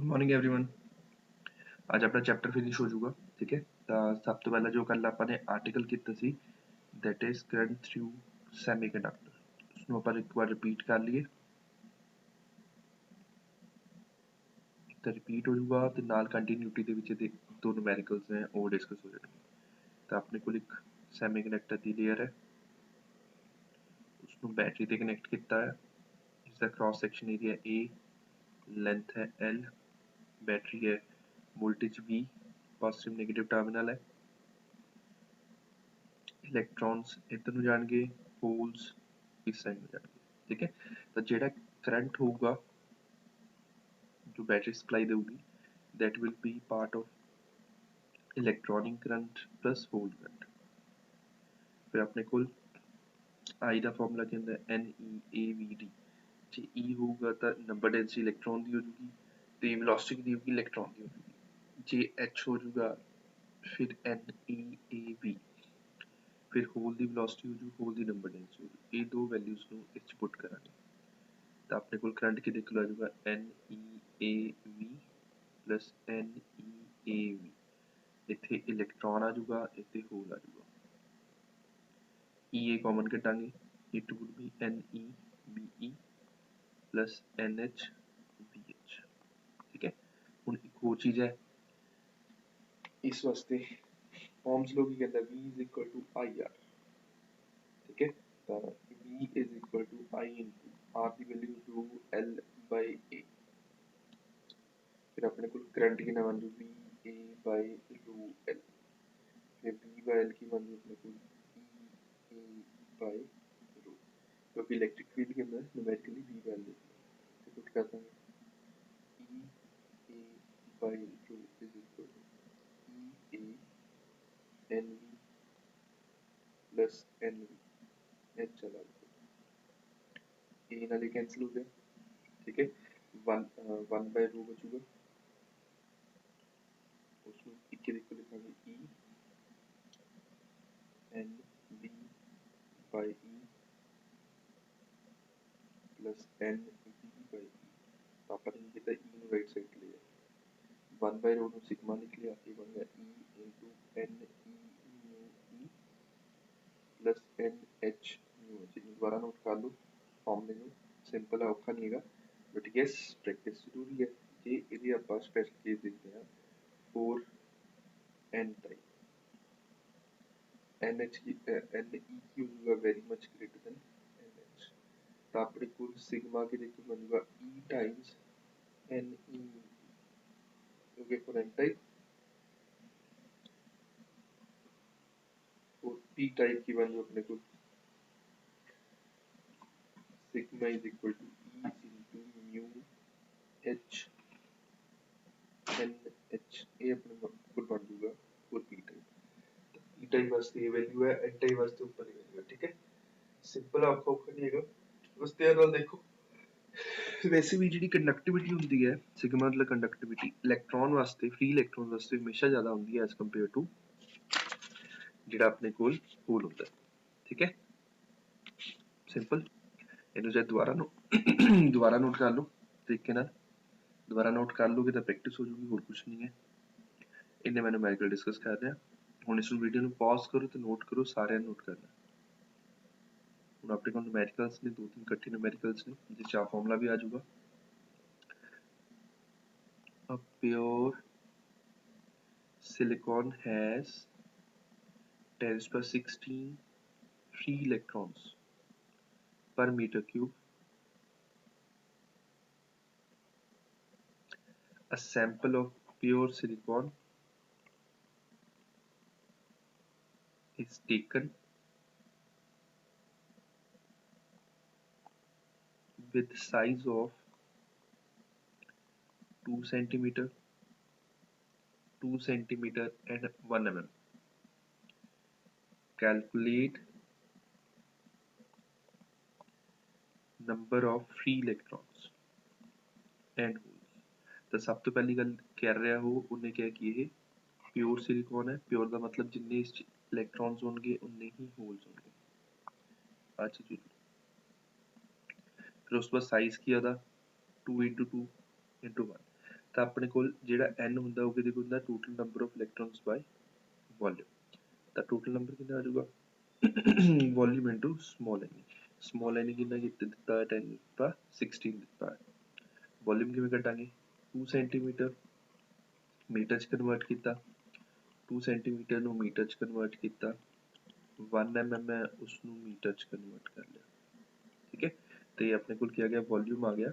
Morning everyone. आज अपना chapter finish हो जाऊगा। ठीक है, तो सब तो पहला जो कल आपने आर्टिकल किया see that is current through semiconductor उसनों ਆਪਾਂ ਇੱਕ ਵਾਰ ਰਿਪੀਟ ਕਰ ਲਈਏ ਤਾਂ ਰਿਪੀਟ ਹੋ ਜਾਊਗਾ ਤੇ ਨਾਲ ਕੰਟੀਨਿਊਟੀ ਦੇ ਵਿੱਚ ਦੇ ਦੋ ਨੂਮੈਰੀਕਲਸ ਨੇ ਉਹ ਡਿਸਕਸ ਹੋ ਜਾਣਗੇ। ਤਾਂ ਆਪਣੇ ਕੋਲ ਇੱਕ ਸੈਮੀਕੰਡਕਟਰ ਦੀ ਲੇਅਰ ਹੈ, उसनों बैटरी ਤੇ ਕਨੈਕਟ ਕੀਤਾ ਹੈ। ਇਸ ਦਾ cross section area A, length है L, बैटरी है, voltage V, positive negative terminal है, इलैक्ट्रॉन्स इधर ਨੂੰ ਜਾਣਗੇ, ਹੋਲਸ ਇਸ ਸਾਈਡ ਨੂੰ ਜਾਣਗੇ। ठीक है, तो ਜਿਹੜਾ करंट ਹੋਊਗਾ जो बैटरी सप्लाई देगी that will be part of electronic current plus hole current. फिर अपने कोल आई का फॉर्मूला क्या होता है NeAVD। जे E होगा तो नंबर डेंसिटी इलैक्ट्रॉन की हो जाएगी, तो वेलोसिटी की होगी इलैक्ट्रॉन की हो जाएगी। जे H हो जाएगा फिर NeAV, फिर होल की वेलोसिटी हो जाएगी, होल की नंबर डेंसिटी हो जाएगी। ये दो वैल्यूज को इस पुट करांगे तो अपने को करंट कितने किलो आ जाएगा NeAV प्लस NeAV। इतने इलैक्ट्रॉन आ जाएगा, इतने होल आ जाएगा। E कॉमन कटांगे, it would be NeBe plus NHBH। ठीक है, हुण एक होर चीज़ है इस वास्ते ओम्स लॉ की कहता है V is equal to IR। ठीक है, तो V is equal to I into R की value to L by A। फिर अपने को करंट की बन जू VA बाई रू L, फिर V बाई L की बन जू अपने को EA बाई रू, क्योंकि इलेक्ट्रिक फील्ड के अंदर न्यूमेरिकली V बाई L तो पुट कर देंगे EA by rho is equal to EA NV plus NV H चला ए नाले कैंसिल हो गया। ठीक है, वन बाय रू बचूगा, उसमें इक्के देखो लिखांगे E NV by E plus NV by E। तो आपने किया E नु राइट साइड ले जाए, वन बाय रू नु सिग्मा लिख लिया, ये बन गया E into NE new E plus NH new H। दोबारा नोट कर लो फॉर्मूले नु, सिंपल है औखा नहीं है बट यस प्रैक्टिस जरूरी है। जे यदि आप स्पेशल केस देखते हैं फोर N टाइप NH की NE की होगा very much greater than NH, तो अपने को सिग्मा के देखो बनूंगा E टाइम्स NE क्योंकि फॉर N टाइप और P टाइप की बनू अपने को sigma is equal to E into mu H NH। ये अपने को बन जाएगा और P टाइप। E टाइप वास्ते ये वैल्यू है, N टाइप वास्ते ऊपर ही वैल्यू है। ठीक है, सिंपल आपको औखा नहीं है बस ध्यान नाल देखो। वैसे भी जी कंडक्टिविटी होंगी है सिग्मा मतलब कंडक्टिविटी इलैक्ट्रॉन वास्ते, फ्री इलैक्ट्रॉन वास्ते हमेशा ज़्यादा होंगी है एज कंपेयर टू जो अपने को होल होता है। ठीक है, सिंपल इनू चाहे दोबारा नोट कर लो तरीके नाल, दोबारा नोट कर लोगे तो प्रैक्टिस हो जाएगी, होर कुछ नहीं है। इन्हें मैं न्यूमेरिकल डिस्कस कर रहा हूँ। इस वीडियो में पॉज करो तो नोट करो, सारे नोट करना। हूँ अपने को न्यूमेरिकल्स ने दो तीन कट्ठे न्यूमेरिकल्स ने जिस फॉर्मूला भी आ जाऊगा। A pure silicon has 10⁻16 free electrons per meter cube. A sample of pure silicon is taken with size of 2 centimeter, 2 centimeter and 1 mm. Calculate number of free electrons and holes। तो सब तो पहली गल कर रहा हो उन्हें क्या किए है प्योर सिलिकॉन है, प्योर का मतलब जिन्ने इलेक्ट्रॉन्स होंगे उन्ने ही होल्स होंगे। अच्छा जी, फिर उसके बाद साइज किया था 2 इंटू 2 इंटू 1। ਤਾਂ ਆਪਣੇ ਕੋਲ ਜਿਹੜਾ n ਹੁੰਦਾ ਉਹ ਕਿਹਦੇ ਕੋਲ ਹੁੰਦਾ total number of electrons by volume. ਤਾਂ ਟੋਟਲ ਨੰਬਰ ਕਿੰਨਾ ਆ ਜਾਊਗਾ ਵੋਲਿਊਮ ਇਨਟੂ ਸਮਾਲ n ਕਿੰਨਾ ਦਿੱਤਾ ਹੈ 10^16 ਦਿੱਤਾ ਹੈ। ਵੋਲਿਊਮ ਕਿਵੇਂ ਕੱਢਾਂਗੇ 2 ਸੈਂਟੀਮੀਟਰ ਮੀਟਰ 'ਚ ਕਨਵਰਟ ਕੀਤਾ 2 ਸੈਂਟੀਮੀਟਰ ਨੂੰ ਮੀਟਰ 'ਚ ਕਨਵਰਟ ਕੀਤਾ 1 mm ਹੈ ਉਸਨੂੰ ਮੀਟਰ 'ਚ ਕਨਵਰਟ ਕਰ ਲਿਆ। ਠੀਕ ਹੈ ਤੇ ਆਪਣੇ ਕੋਲ ਕੀ ਆ ਗਿਆ ਵੋਲਿਊਮ ਆ ਗਿਆ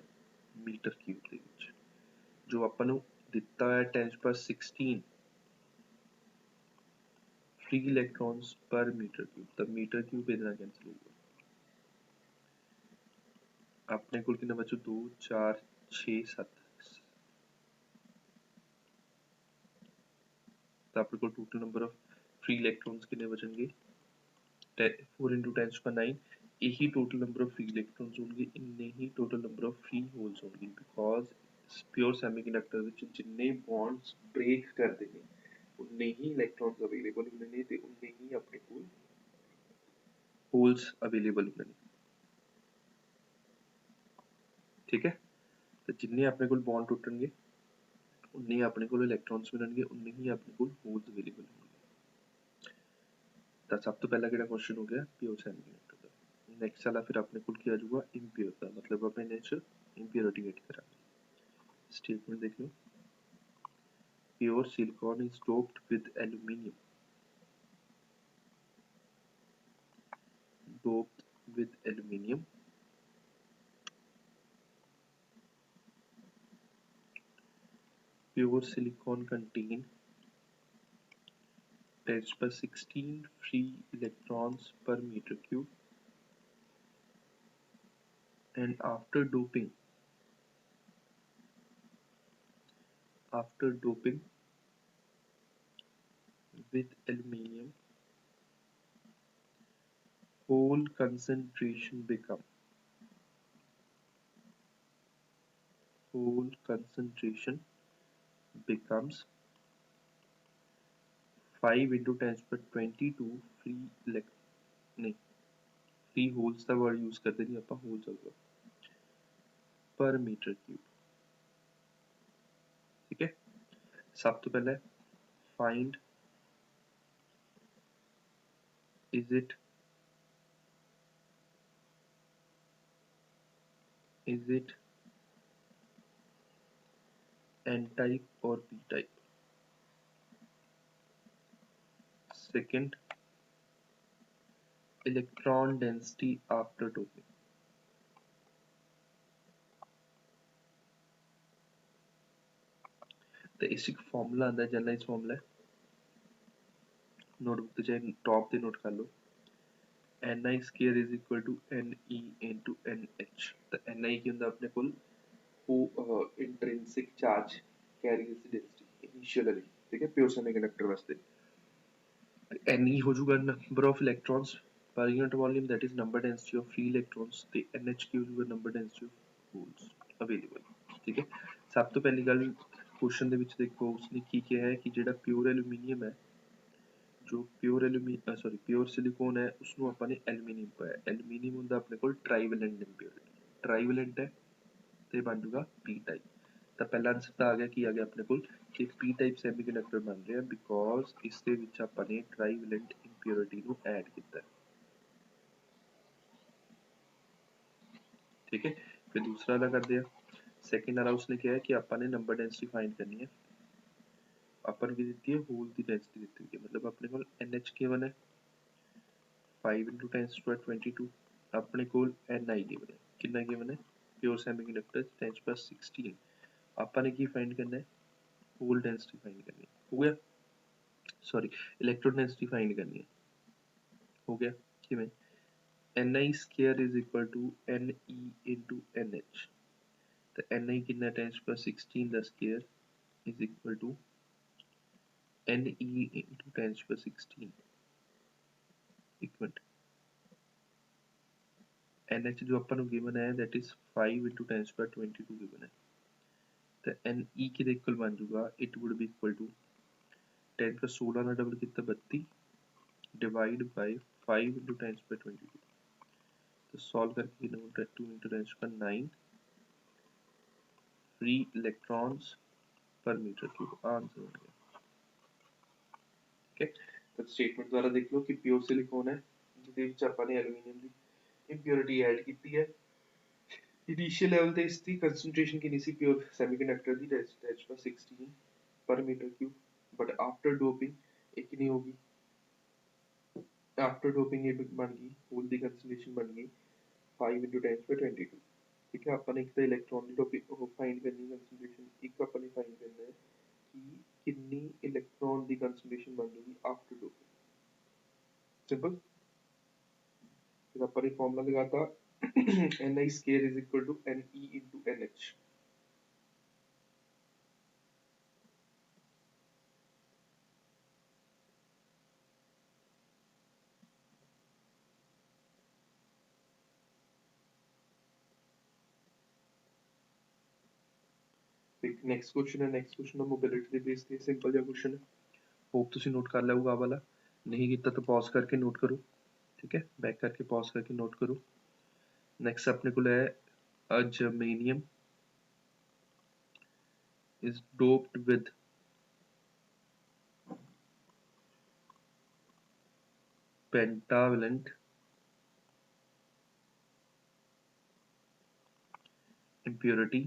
ਮੀਟਰ ਕਿਊਬ ਦੇ ਵਿੱਚ ਜੋ ਆਪਾਂ ਨੂੰ ਦਿੱਤਾ ਹੈ 10^16 free electrons per meter cube ਤਾਂ ਮੀਟਰ ਕਿਊਬ ਇਹਦੇ ਨਾਲ ਕੈਂਸਲ ਹੋਊਗਾ। ਆਪਣੇ ਕੋਲ ਕਿੰਨਾ ਬਚੂ 2 4 6 7 ਤਾਂ ਆਪਣੇ ਕੋਲ total number of free electrons ਕਿੰਨੇ ਬਚਣਗੇ 4 into 10^9 ਇਹੀ total number of free electrons ਹੋਣਗੇ ਇੰਨੇ ਹੀ total number of free holes ਹੋਣਗੇ ਬਿਕੋਜ਼ ਪਿਓਰ ਸੈਮੀਕੰਡਕਟਰ ਵਿੱਚ ਜਿੰਨੇ ਬੌਂਡਸ ਬ੍ਰੇਕ ਕਰਦੇ ਨੇ ਉਨੇ ਹੀ ਇਲੈਕਟ੍ਰॉन्स ਅਵੇਲੇਬਲ ਹੁੰਦੇ ਨੇ ਤੇ ਉਨੇ ਹੀ ਆਪਣੇ ਕੋਲ ਹੋਲਸ ਅਵੇਲੇਬਲ ਹੁੰਦੇ ਨੇ। ਠੀਕ ਹੈ ਤੇ ਜਿੰਨੇ ਆਪਣੇ ਕੋਲ ਬੌਂਡ ਟੁੱਟਣਗੇ ਉਨੇ ਆਪਣੇ ਕੋਲ ਇਲੈਕਟ੍ਰॉन्स ਮਿਲਣਗੇ ਉਨੇ ਹੀ ਆਪਣੇ ਕੋਲ ਹੋਲਸ ਅਵੇਲੇਬਲ ਹੋਣਗੇ। ਤਾਂ ਸਭ ਤੋਂ ਪਹਿਲਾ ਕਿਹੜਾ ਕੁਐਸਚਨ ਹੋ ਗਿਆ ਪਿਓਰ ਸੈਮੀਕੰਡਕਟਰ ਦਾ। ਨੈਕਸਟ ਵਾਲਾ ਫਿਰ ਆਪਣੇ ਕੋਲ ਕੀ ਆ ਜਾਊਗਾ ਇੰਪਿਓਰ ਦਾ ਮਤਲਬ ਆਪਾਂ ਇਹਦੇ 'ਚ ਇੰਪਿਓਰਿਟੀ ਗੈਟ ਕਰਾਂਗੇ। ਸਟੇਟਮੈਂਟ ਦੇਖ ਲਓ pure silicon is doped with aluminium doped with aluminium pure silicon contain 10^16 free electrons per meter cube and after doping with aluminium whole concentration becomes 5 into 10^22 free holes the word use ਕਰਦੇ ਨਹੀਂ ਆਪਾਂ holes ਆਊਗਾ per meter cube। ठीक है सब तो पहले find is it n type or p type। second electron density after doping। तो इस एक फॉर्मूला आता है जनरलाइज फॉर्मूला नोटबुक तो चाहे टॉप पे नोट कर लो ni square is equal to ne into nh तो ni की ਹੁੰਦਾ ਆਪਣੇ ਕੋਲ ਉਹ intrinsic charge carry density initially ਠੀਕ ਹੈ ਪਿਓਰ ਸੈਮੀਕੰਡਕਟਰ ਵਾਸਤੇ ne ਹੋ ਜਾਊਗਾ number of electrons per unit volume that is number density of free electrons ਤੇ nh ਕੀ ਹੋ ਜਾਊਗਾ number density of holes available। ਠੀਕ ਹੈ ਸਭ ਤੋਂ ਪਹਿਲੀ ਗੱਲ क्वेश्चन ਦੇ ਵਿੱਚ ਦੇਖੋ ਉਸਨੇ ਕੀ ਕਿਹਾ ਹੈ ਕਿ ਜਿਹੜਾ ਪਿਓਰ ਐਲੂਮੀਨੀਅਮ ਹੈ जो प्योर सिलिकॉन है उसਨੂੰ ਆਪਾਂ ਨੇ ਐਲੂਮੀਨੀਅਮ ਪਾਇਆ ਐਲੂਮੀਨੀਅਮ ਹੁੰਦਾ ਆਪਣੇ ਕੋਲ ਟ੍ਰਾਈਵੈਲੈਂਟ ਇੰਪਿਓਰਿਟੀ ਟ੍ਰਾਈਵੈਲੈਂਟ ਹੈ ਤੇ ਬਣ ਜਾਊਗਾ p ਟਾਈਪ। ਤਾਂ ਪਹਿਲਾ ਆਨਸਰ ਤਾਂ ਆ ਗਿਆ ਕੀ ਆ ਗਿਆ ਆਪਣੇ ਕੋਲ ਕਿ p ਟਾਈਪ ਸੈਮੀਕੰਡਕਟਰ ਬਣ ਰਿਹਾ ਬਿਕੋਜ਼ ਇਸ ਦੇ ਵਿੱਚ ਆਪਾਂ ਨੇ ਟ੍ਰਾਈਵੈਲੈਂਟ ਇੰਪਿਓਰਿਟੀ ਨੂੰ ਐਡ ਕੀਤਾ। ठीक है फिर दूसरा वाला कर दिया सेकंड वाला उसने क्या है कि अपन ने नंबर डेंसिटी फाइंड करनी है अपन की दी है होल की डेंसिटी दी है मतलब अपने को NH गिवन है 5 into 10^22 अपने को Ni गिवन है कितना गिवन है प्योर सेमीकंडक्टर 10^16 अपन ने की फाइंड करना है होल डेंसिटी फाइंड करनी है हो गया सॉरी इलेक्ट्रॉन डेंसिटी फाइंड करनी है हो गया किवें Ni square is equal to Ne into NH तो Ni कितना 10^16 the square is equal to Ne into 10^16 एक मिनट NH जो अपन को गिवन है that is 5 into 10^22 गिवन है तो Ne के इक्वल बन जाऊगा it would be equal to 10^16 का डबल कितना 32 डिवाइड बाय 5 into 10^22 तो सॉल्व करके कितना होता है 2 into 10^9 free electrons पर मीटर क्यूब आंसर हो गया। ठीक है, तो स्टेटमेंट द्वारा देख लो कि प्योर सिलिकॉन है ਜਿਹਦੇ ਵਿੱਚ ਆਪਾਂ ਨੇ ਐਲੂਮੀਨੀਅਮ ਦੀ ਇੰਪਿਓਰਿਟੀ ਐਡ ਕੀਤੀ ਹੈ। ਇਨੀਸ਼ੀਅਲ ਲੈਵਲ ਤੇ ਇਸ ਦੀ ਕੰਸੈਂਟ੍ਰੇਸ਼ਨ ਕਿੰਨੀ ਸੀ pure semiconductor the, that was 16 per meter cube, but after doping ਇਹ ਕਿੰਨੀ ਹੋਗੀ, after doping ਇਹ ਬਣ ਗਈ, ਹੋਲ ਦੀ concentration ਬਣ ਗਈ 5 into 10 per 22। ठीक है, अपन एक तो इलेक्ट्रॉन की टॉपिक फाइंड करनी कंसंट्रेशन, एक अपन फाइंड करना है कि कितनी इलेक्ट्रॉन की कंसंट्रेशन बन जाएगी आफ्टर डोपिंग। सिंपल, फिर अपन एक फॉर्मूला लगाता Ni square is equal to Ne into NH। Next question है, नेक्स्ट क्वेश्चन है मोबिलिटी ਦੇ ਬੇਸ ਤੇ ਸਿੰਪਲ ਜਿਹਾ क्वेश्चन है, होप ਤੁਸੀਂ नोट कर ਲਿਆ ਹੋਊਗਾ ਆ ਵਾਲਾ, नहीं ਕੀਤਾ तो पॉज करके नोट करो। ठीक है, बैक करके पॉज करके नोट करो। नेक्स्ट अपने को है germanium is doped with pentavalent impurity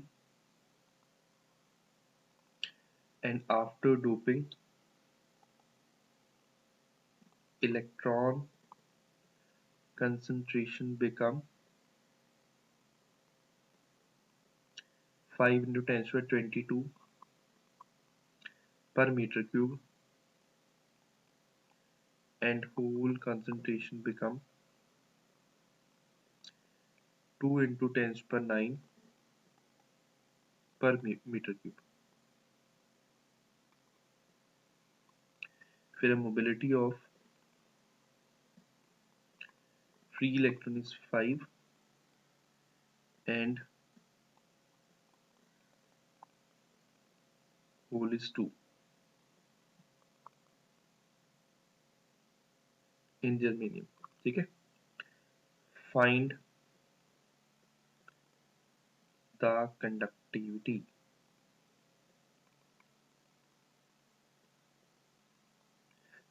and after doping electron concentration become 5 into 10 to the 22 per meter cube and whole concentration become 2 into 10 to the 9 per meter cube। फिर mobility of free electron is 5 and whole is 2 in germanium। ठीक है, find the conductivity।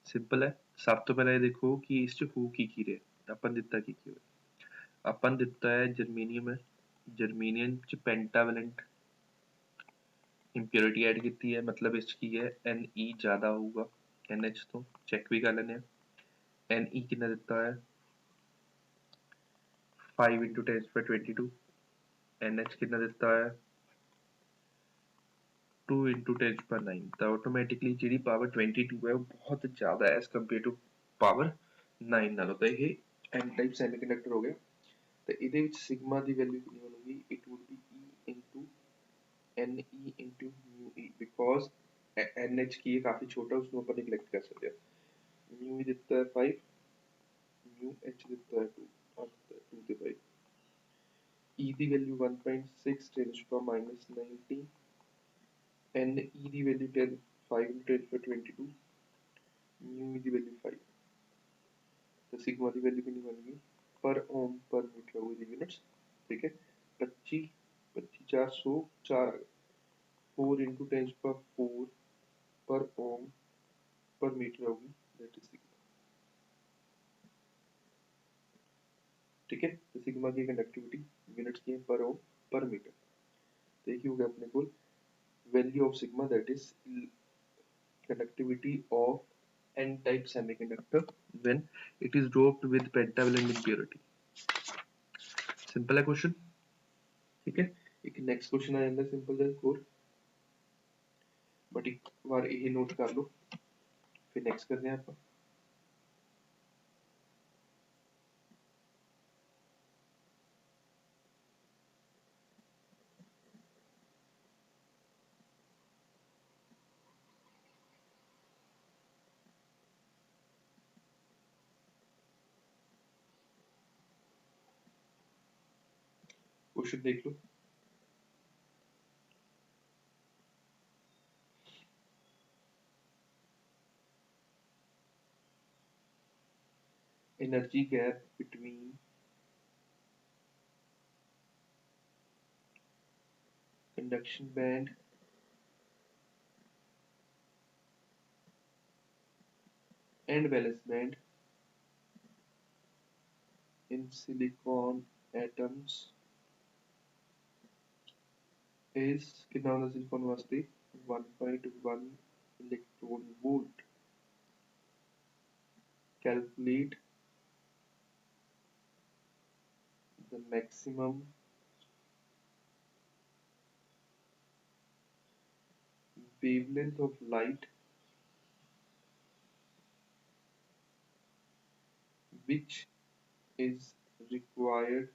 Simple है, सब तो पहले देखो कि इस हो की रहे अपन दिता की होया, अपन दिता है जर्मीनियम है, जर्मीनियम च पेंटावेलेंट इंप्योरिटी ऐड की है, मतलब इस की है Ne ज़्यादा होगा NH तो, चेक भी कर लेने। Ne कितना दिता है 5 into 10 per 22, NH कितना दिता है 2 into 10 per 9, तो ऑटोमेटिकली जी पावर 22 है वो बहुत ज़्यादा है एज कंपेयर टू पावर 9 नालों, तो ये एन टाइप सैमीकंडक्टर हो गया। तो ਇਹਦੇ ਵਿੱਚ सिग्मा ਦੀ वैल्यू कितनी बनूगी, it would be E into Ne into mu E, because NH की ये काफ़ी छोटा, उसमें अपन निगलेक्ट कर सकते हैं। mu E दिता है 5, mu H दिता है 2, और दिता है 2 से 5। E की वैल्यू 1.6 10 to the minus 19, Ne की value 10 5 into 10 to the 22, mu E की वैल्यू 5, तो सिग्मा की वैल्यू कितनी बन गई पर ओम पर मीटर हुई यूनिट्स। ठीक है, 25 25 400 4 आ गए, 4 इंटू 10 पर 4 पर ओम पर मीटर होगी, दैट इज सिग्मा। ठीक है, तो सिग्मा की कंडक्टिविटी यूनिट्स की है पर ओम पर मीटर, तो ये हो गया अपने को value of sigma, that is conductivity of n type semiconductor when it is doped with pentavalent impurity। Simple है क्वेश्चन। ठीक है, एक नेक्स्ट क्वेश्चन आ जाता है सिंपल जैसे कोर, बट एक बार यही नोट कर लो, फिर नेक्स्ट करते हैं आप। क्वेश्चन देख लो, energy gap between conduction band and valence band in silicon atoms is कितना होता है सिलिकॉन वास्ते 1.1 electron volt. Calculate the maximum wavelength of light which is required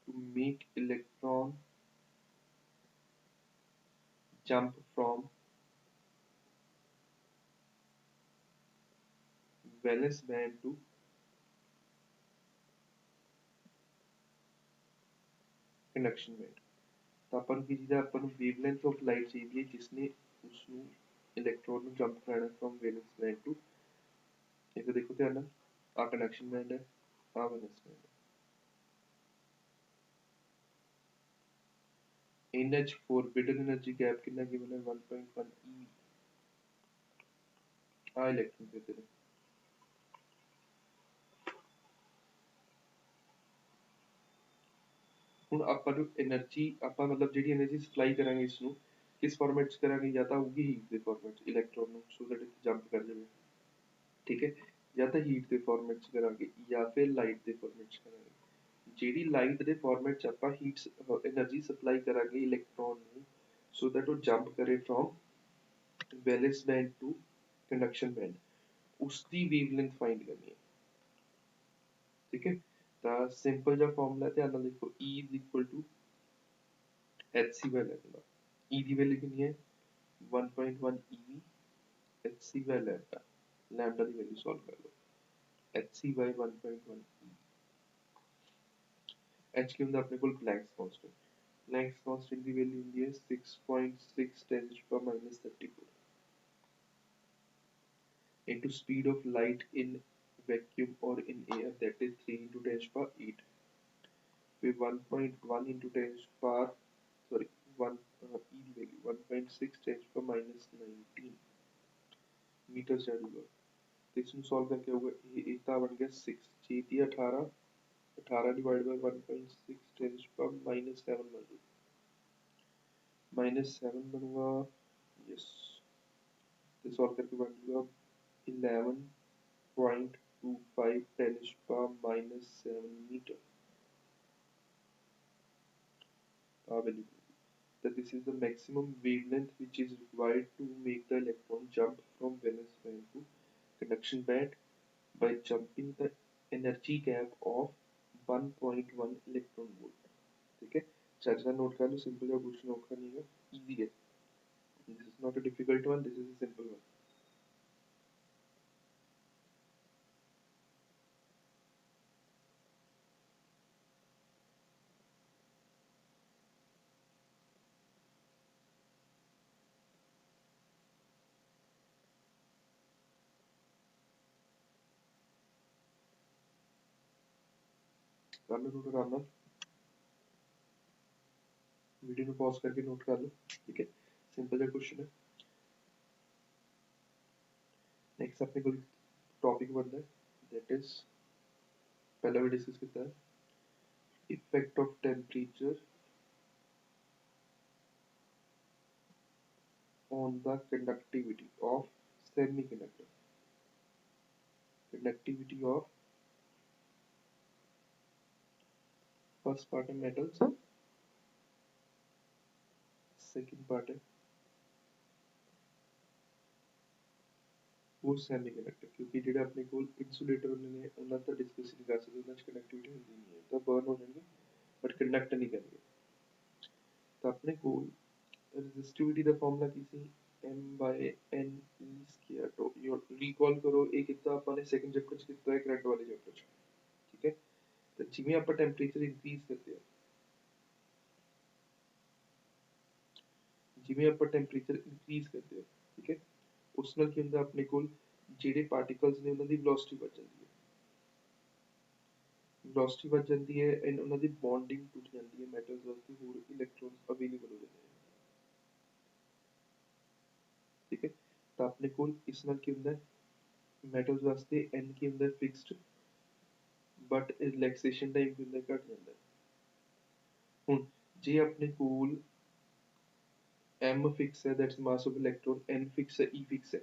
to make electron jump from valence band to conduction band. तो अपन की जिदा अपन wavelength of light चाहिए जिसने उसनु electron ਨੂੰ jump कराना from valence band to एक देखो ध्यान ਨਾਲ आ conduction band है आ valence band है. NH forbidden energy gap कितना given है 1.1 eV आ इलेक्ट्रॉन देते हैं. ਹੁਣ ਆਪਾਂ ਨੂੰ એનર્ਜੀ ਆਪਾਂ ਮਤਲਬ ਜਿਹੜੀ એનર્ਜੀ ਸਪਲਾਈ ਕਰਾਂਗੇ ਇਸ ਨੂੰ ਕਿਸ ਫਾਰਮੈਟ ਚ ਕਰਾਂਗੇ ਜਾਂ ਤਾਂ ਹੋਊਗੀ ਹੀਟ ਦੇ ਫਾਰਮੈਟ ਚ ਇਲੈਕਟ੍ਰੋਨ ਨੂੰ ਸੋ ਦੈਟ ਇਟ ਜੰਪ ਕਰ ਜਾਵੇ ਠੀਕ ਹੈ ਜਾਂ ਤਾਂ ਹੀਟ ਦੇ ਫਾਰਮੈਟ ਚ ਕਰਾਂਗੇ ਜਾਂ ਫਿਰ ਲਾਈਟ ਦੇ ਫਾਰਮੈਟ ਚ ਕਰਾਂਗੇ ਜਿਹੜੀ ਲਾਈਟ ਦੇ ਫਾਰਮੈਟ ਚ ਆਪਾਂ ਹੀਟ એનર્ਜੀ ਸਪਲਾਈ ਕਰਾਂਗੇ ਇਲੈਕਟ੍ਰੋਨ ਨੂੰ ਸੋ ਦੈਟ ਉਹ ਜੰਪ ਕਰੇ from valence band to conduction band ਉਸਦੀ ਵੇਵਲੈਂਥ ਫਾਈਂਡ ਕਰਨੀ ਹੈ ठीक है तो सिंपल जो फॉर्मूला ध्यान ਨਾਲ देखो E is equal to hc by lambda E the value ਕਿੰਨੀ ਹੈ 1.1 ev hc by lambda lambda the value solve ਕਰ ਲਓ hc by 1.1 h ਕੀ ਹੁੰਦਾ ਆਪਣੇ ਕੋਲ Planck's constant Planck's constant ਦੀ ਵੈਲਿਊ ਹੁੰਦੀ ਹੈ 6.6 10 to the power minus 34 into speed of light in vacuum or in air that is 3 into 10 to the power 8 फिर 1.1 into 10 to the power sorry 1 e की वैल्यू 1.6 10 to the power minus 19 metre जाएगा तो इसमें solve करके होगा ये इतना बन गया 6 6 थी 18 18 divide by 1.6 10 to the power minus 7 बन गया minus 7 बनूंगा यस तो सॉल्व करके बन गया 11.25 10 to the power minus 7 metre value that this is the maximum wavelength which is required to make the electron jump from valence band to conduction band by jumping the energy gap of 1.1 electron volt. ठीक है चर्चा note कर लो simple या कुछ note करने का easy है this is not a difficult one this is a simple one. कर लो नोट आराम ਨਾਲ वीडियो को पॉज करके नोट कर लो ठीक है सिंपल सा क्वेश्चन है नेक्स्ट अपने को टॉपिक बनना है दैट इज पहले भी डिस्कस किया है effect of temperature on the conductivity of semiconductor conductivity of first part है metals second part है वो semiconductor क्योंकि ਜਿਹੜੇ ਆਪਣੇ ਕੋਲ insulator ਹੁੰਦੇ ਨੇ ਉਹਨਾਂ ਦਾ ਡਿਸਕਸ ਨਹੀਂ ਕਰ ਸਕਦੇ ਉਹਨਾਂ ਚ ਕੰਡਕਟਿਵਿਟੀ ਹੁੰਦੀ ਨਹੀਂ ਹੈ ਤਾਂ ਬਰਨ ਹੋ ਜਾਣਗੇ ਬਟ ਕੰਡਕਟ ਨਹੀਂ ਕਰਨਗੇ ਤਾਂ ਆਪਣੇ ਕੋਲ resistivity the formula Ki C m by n e square to recall ਕਰੋ ਇਹ ਕਿਤਾ ਆਪਾਂ ਨੇ ਸੈਕੰਡ ਚੈਪਟਰ ਚ ਕੀਤਾ ਹੈ ਕਰੰਟ ਵਾਲੇ ਚੈਪਟਰ ਚ ਠੀਕ ਹੈ ਤਾਂ ਜਿਵੇਂ ਆਪਾਂ ਟੈਂਪਰੇਚਰ ਇਨਕਰੀਜ਼ ਕਰਦੇ ਆ ਜਿਵੇਂ ਆਪਾਂ ਟੈਂਪਰੇਚਰ ਇਨਕਰੀਜ਼ ਕਰਦੇ ਆ ਠੀਕ ਹੈ ਉਸ ਨਾਲ ਕੀ ਹੁੰਦਾ ਆਪਣੇ ਕੋਲ ਜਿਹੜੇ ਪਾਰਟੀਕਲਸ ਨੇ ਉਹਨਾਂ ਦੀ ਵੈਲੋਸਿਟੀ ਵੱਧ ਜਾਂਦੀ ਹੈ ਵੈਲੋਸਿਟੀ ਵੱਧ ਜਾਂਦੀ ਹੈ ਐਂਡ ਉਹਨਾਂ ਦੀ ਬੌਂਡਿੰਗ ਟੁੱਟ ਜਾਂਦੀ ਹੈ ਮੈਟਲਸ ਵਾਸਤੇ ਹੋਰ ਇਲੈਕਟ੍ਰੋਨਸ ਅਵੇਲੇਬਲ ਹੋ ਜਾਂਦੇ ਨੇ ਤਾਂ ਆਪਣੇ ਕੋਲ ਇਸ ਨਾਲ ਕੀ ਹੁੰਦਾ ਮੈਟਲਸ ਵਾਸਤੇ n ਕੀ ਹੁੰਦਾ ਫਿਕਸਡ, ਬਟ ਰਿਲੈਕਸੇਸ਼ਨ ਟਾਈਮ ਕੀ ਹੁੰਦਾ ਘਟ ਜਾਂਦਾ। ਹੁਣ ਜੇ ਆਪਣੇ ਕੋਲ m ਫਿਕਸ ਹੈ that's mass of electron, n fix ਹੈ e ਫਿਕਸ ਹੈ,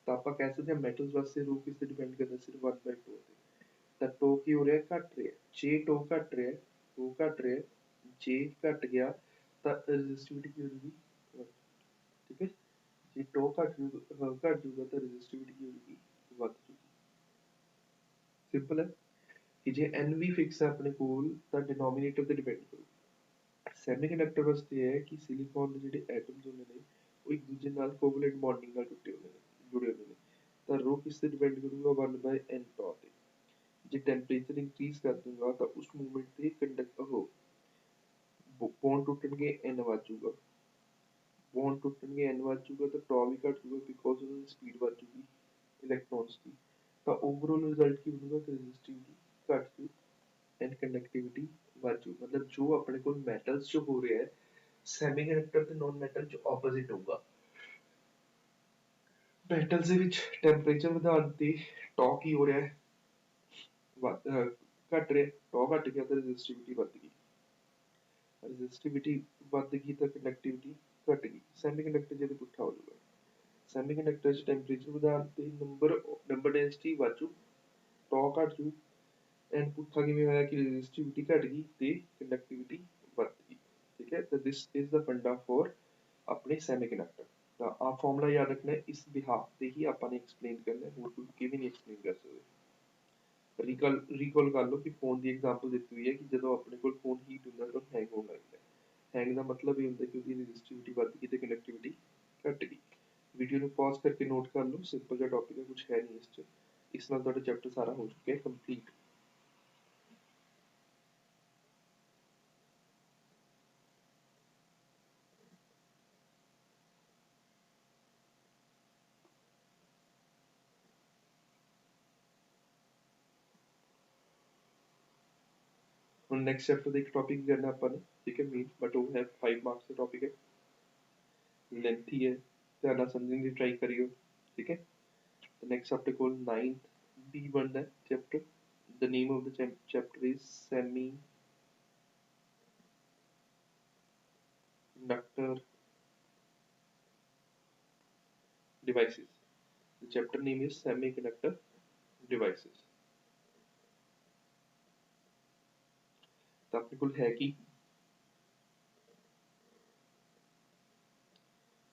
ਤਾਂ ਆਪਾਂ ਕਹਿ ਸਕਦੇ ਹਾਂ ਮੈਟਲਸ ਵਾਸਤੇ ਰੋ ਕਿਸ ਤੇ ਡਿਪੈਂਡ ਕਰਦਾ ਸਿਰਫ 1/2 ਤੇ। ਤਾਂ ਟੋ ਕੀ ਹੋ ਰਿਹਾ ਘਟ ਰਿਹਾ, ਜੇ ਟੋ ਘਟ ਰਿਹਾ ਟੋ ਘਟ ਰਿਹਾ, ਜੇ ਘਟ ਗਿਆ ਤਾਂ ਰੈਜ਼ਿਸਟਿਵਿਟੀ ਕੀ ਹੋ ਜੂਗੀ, ਠੀਕ ਹੈ। ਜੇ ਟੋ ਘਟ ਜੂਗਾ ਤਾਂ ਰੈਜ਼ਿਸਟਿਵਿਟੀ ਕੀ ਹੋ ਜੂਗੀ ਵੱਧ ਜੂਗੀ। ਸਿੰਪਲ ਹੈ ਕਿ ਜੇ n ਵੀ ਫਿਕਸ ਹੈ ਆਪਣੇ ਕੋਲ ਤਾਂ ਡਿਨੋਮੀਨੇਟਰ ਤੇ ਡਿਪੈਂਡ ਕਰੋ। ਸੈਮੀਕੰਡਕਟਰ ਵਾਸਤੇ ਹੈ ਕਿ ਸਿਲੀਕॉन ਦੇ ਜਿਹੜੇ ਐਟਮਸ ਹੁੰਦੇ ਨੇ ਉਹ ਇੱਕ ਦੂਜੇ ਨਾਲ ਕੋਵਲੈਂਟ ਬੌਂਡਿੰਗ ਨਾਲ ਜੁੜੇ ਹੁੰਦੇ ਨੇ, ਤਾਂ ਰੋ ਕਿਸ ਤੇ ਡਿਪੈਂਡ ਕਰੂਗਾ 1/n ਟੋ ਤੇ। ਜੇ ਟੈਂਪਰੇਚਰ ਇੰਕਰੀਜ਼ ਕਰ ਦੂੰਗਾ ਤਾਂ ਉਸ ਮੂਵਮੈਂਟ ਤੇ ਕੰਡਕਟਰ ਬੌਂਡ ਟੁੱਟਣਗੇ n ਵੱਧ ਜੂਗਾ, ਬੌਂਡ ਟੁੱਟਣਗੇ n ਵੱਧ ਜੂਗਾ ਤਾਂ ਟੋ ਵੀ ਘਟ ਜੂਗਾ ਬਿਕੋਜ਼ ਉਹਨਾਂ ਦੀ ਸਪੀਡ ਵੱਧ ਜੂਗੀ ਇਲੈਕਟ੍ਰੋਨਸ ਦੀ। ਤਾਂ ਓਵਰਆਲ ਰਿਜ਼ਲਟ ਕੀ ਬਣੂਗਾ ਕਿ ਰੈਜ਼ਿਸਟਿਵਿਟੀ ਘਟ ਜੂ ਐਂਡ ਕੰਡਕਟਿਵਿਟੀ ਵੱਧ ਜੂ। ਮਤਲਬ ਜੋ ਆਪਣੇ ਕੋਲ ਮੈਟਲਸ 'ਚ ਹੋ ਰਿਹਾ ਹੈ ਸੈਮੀਕੰਡਕਟਰ ਤੇ ਨੋਨ ਮੈਟਲ 'ਚ ਆਪੋਜ਼ਿਟ ਹੋਊਗਾ। ਮੈਟਲਸ ਦੇ ਵਿੱਚ ਟੈਂਪਰੇਚਰ ਵਧਾਉਣ ਤੇ ਟੋ ਕੀ ਹੋ ਰਿਹਾ ਹੈ ਘਟ ਰਿਹਾ, ਟੋ ਘਟ ਗਿਆ ਤਾਂ ਰੈਜ਼ਿਸਟਿਵਿਟੀ ਵੱਧ ਗਈ, ਰੈਜ਼ਿਸਟਿਵਿਟੀ ਵੱਧ ਗਈ ਤਾਂ ਕੰਡਕਟਿਵਿਟੀ ਘਟ ਗਈ। ਸੈਮੀਕੰਡਕਟਰ ਜਿਹਦੇ ਪੁੱਠਾ ਹੋ ਜਾਊਗਾ, ਸੈਮੀਕੰਡਕਟਰ 'ਚ ਟੈਂਪਰੇਚਰ ਵਧਾਉਣ ਤੇ ਨੰਬਰ ਡੈਂਸਿਟੀ ਵੱਧ ਜੂ, ਟੋ ਘਟ ਜੂ, ਐਂਡ ਪੁੱਠਾ ਕਿਵੇਂ ਹੋਇਆ ਕਿ ਰੈਜ਼ਿਸਟਿਵਿਟੀ ਘਟ ਗਈ ਤੇ ਕੰਡਕਟਿਵਿਟੀ ਵੱਧ ਗਈ। ਠੀਕ ਹੈ, ਤਾਂ this is the funda for ਆਪਣੇ ਸੈਮੀਕੰਡਕਟਰ। ਤਾਂ ਆਹ ਫਾਰਮੂਲਾ ਯਾਦ ਰੱਖਣਾ, ਇਸ ਬਿਹਾਫ ਤੇ ਹੀ ਆਪਾਂ ਨੇ ਐਕਸਪਲੇਨ ਕਰਨਾ, ਹੋਰ ਕੋਈ ਕਿਵੇਂ ਨਹੀਂ ਐਕਸਪਲੇਨ ਕਰ ਸਕਦੇ। ਰੀਕਾਲ ਕਰ ਲਓ ਕਿ ਫੋਨ ਦੀ ਐਗਜ਼ਾਮਪਲ ਦਿੱਤੀ ਹੋਈ ਹੈ ਕਿ ਜਦੋਂ ਆਪਣੇ ਕੋਲ ਫੋਨ ਹੀਟ ਹੁੰਦਾ ਤਾਂ ਹੈਂਗ ਹੋਣ ਲੱਗਦਾ। ਹੈਂਗ ਦਾ ਮਤਲਬ ਇਹ ਹੁੰਦਾ ਕਿ ਉਹਦੀ ਰੈਜ਼ਿਸਟਿਵਿਟੀ ਵੱਧ ਗਈ ਤੇ ਕੰਡਕਟਿਵਿਟੀ ਘਟ ਗਈ। ਵੀਡੀਓ ਨੂੰ ਪੌਜ਼ ਕਰਕੇ ਨੋਟ ਕਰ ਲਓ, ਸਿੰਪਲ ਜਿਹਾ ਟੌਪਿਕ ਹੈ, ਕੁਝ ਹੈ ਨਹੀਂ ਇਸ 'ਚ। ਇਸ ਨਾਲ ਤੁਹਾਡਾ ਚੈਪਟਰ ਸਾਰਾ ਹੋ ਚੁੱਕਿਆ ਕੰਪਲੀਟ। ਹੁਣ ਨੈਕਸਟ ਚੈਪਟਰ ਦਾ ਇੱਕ ਟੌਪਿਕ ਕਰਨਾ ਆਪਾਂ ਨੇ, ਠੀਕ ਹੈ ਮੇਨ, ਬਟ ਉਹ ਹੈ 5 ਮਾਰਕਸ ਦਾ ਟੌਪਿਕ ਹੈ, ਲੈਂਥੀ ਹੈ, ਧਿਆਨ ਨਾਲ ਸਮਝਣ ਦੀ ਟਰਾਈ ਕਰਿਓ, ਠੀਕ ਹੈ। ਨੈਕਸਟ ਆਪਣੇ ਕੋਲ 9th B ਬਣਦਾ chapter. The name of the chapter is Semiconductor Devices. The chapter name is Semiconductor Devices. ਤਾਂ ਆਪਣੇ ਕੋਲ ਹੈ ਕੀ,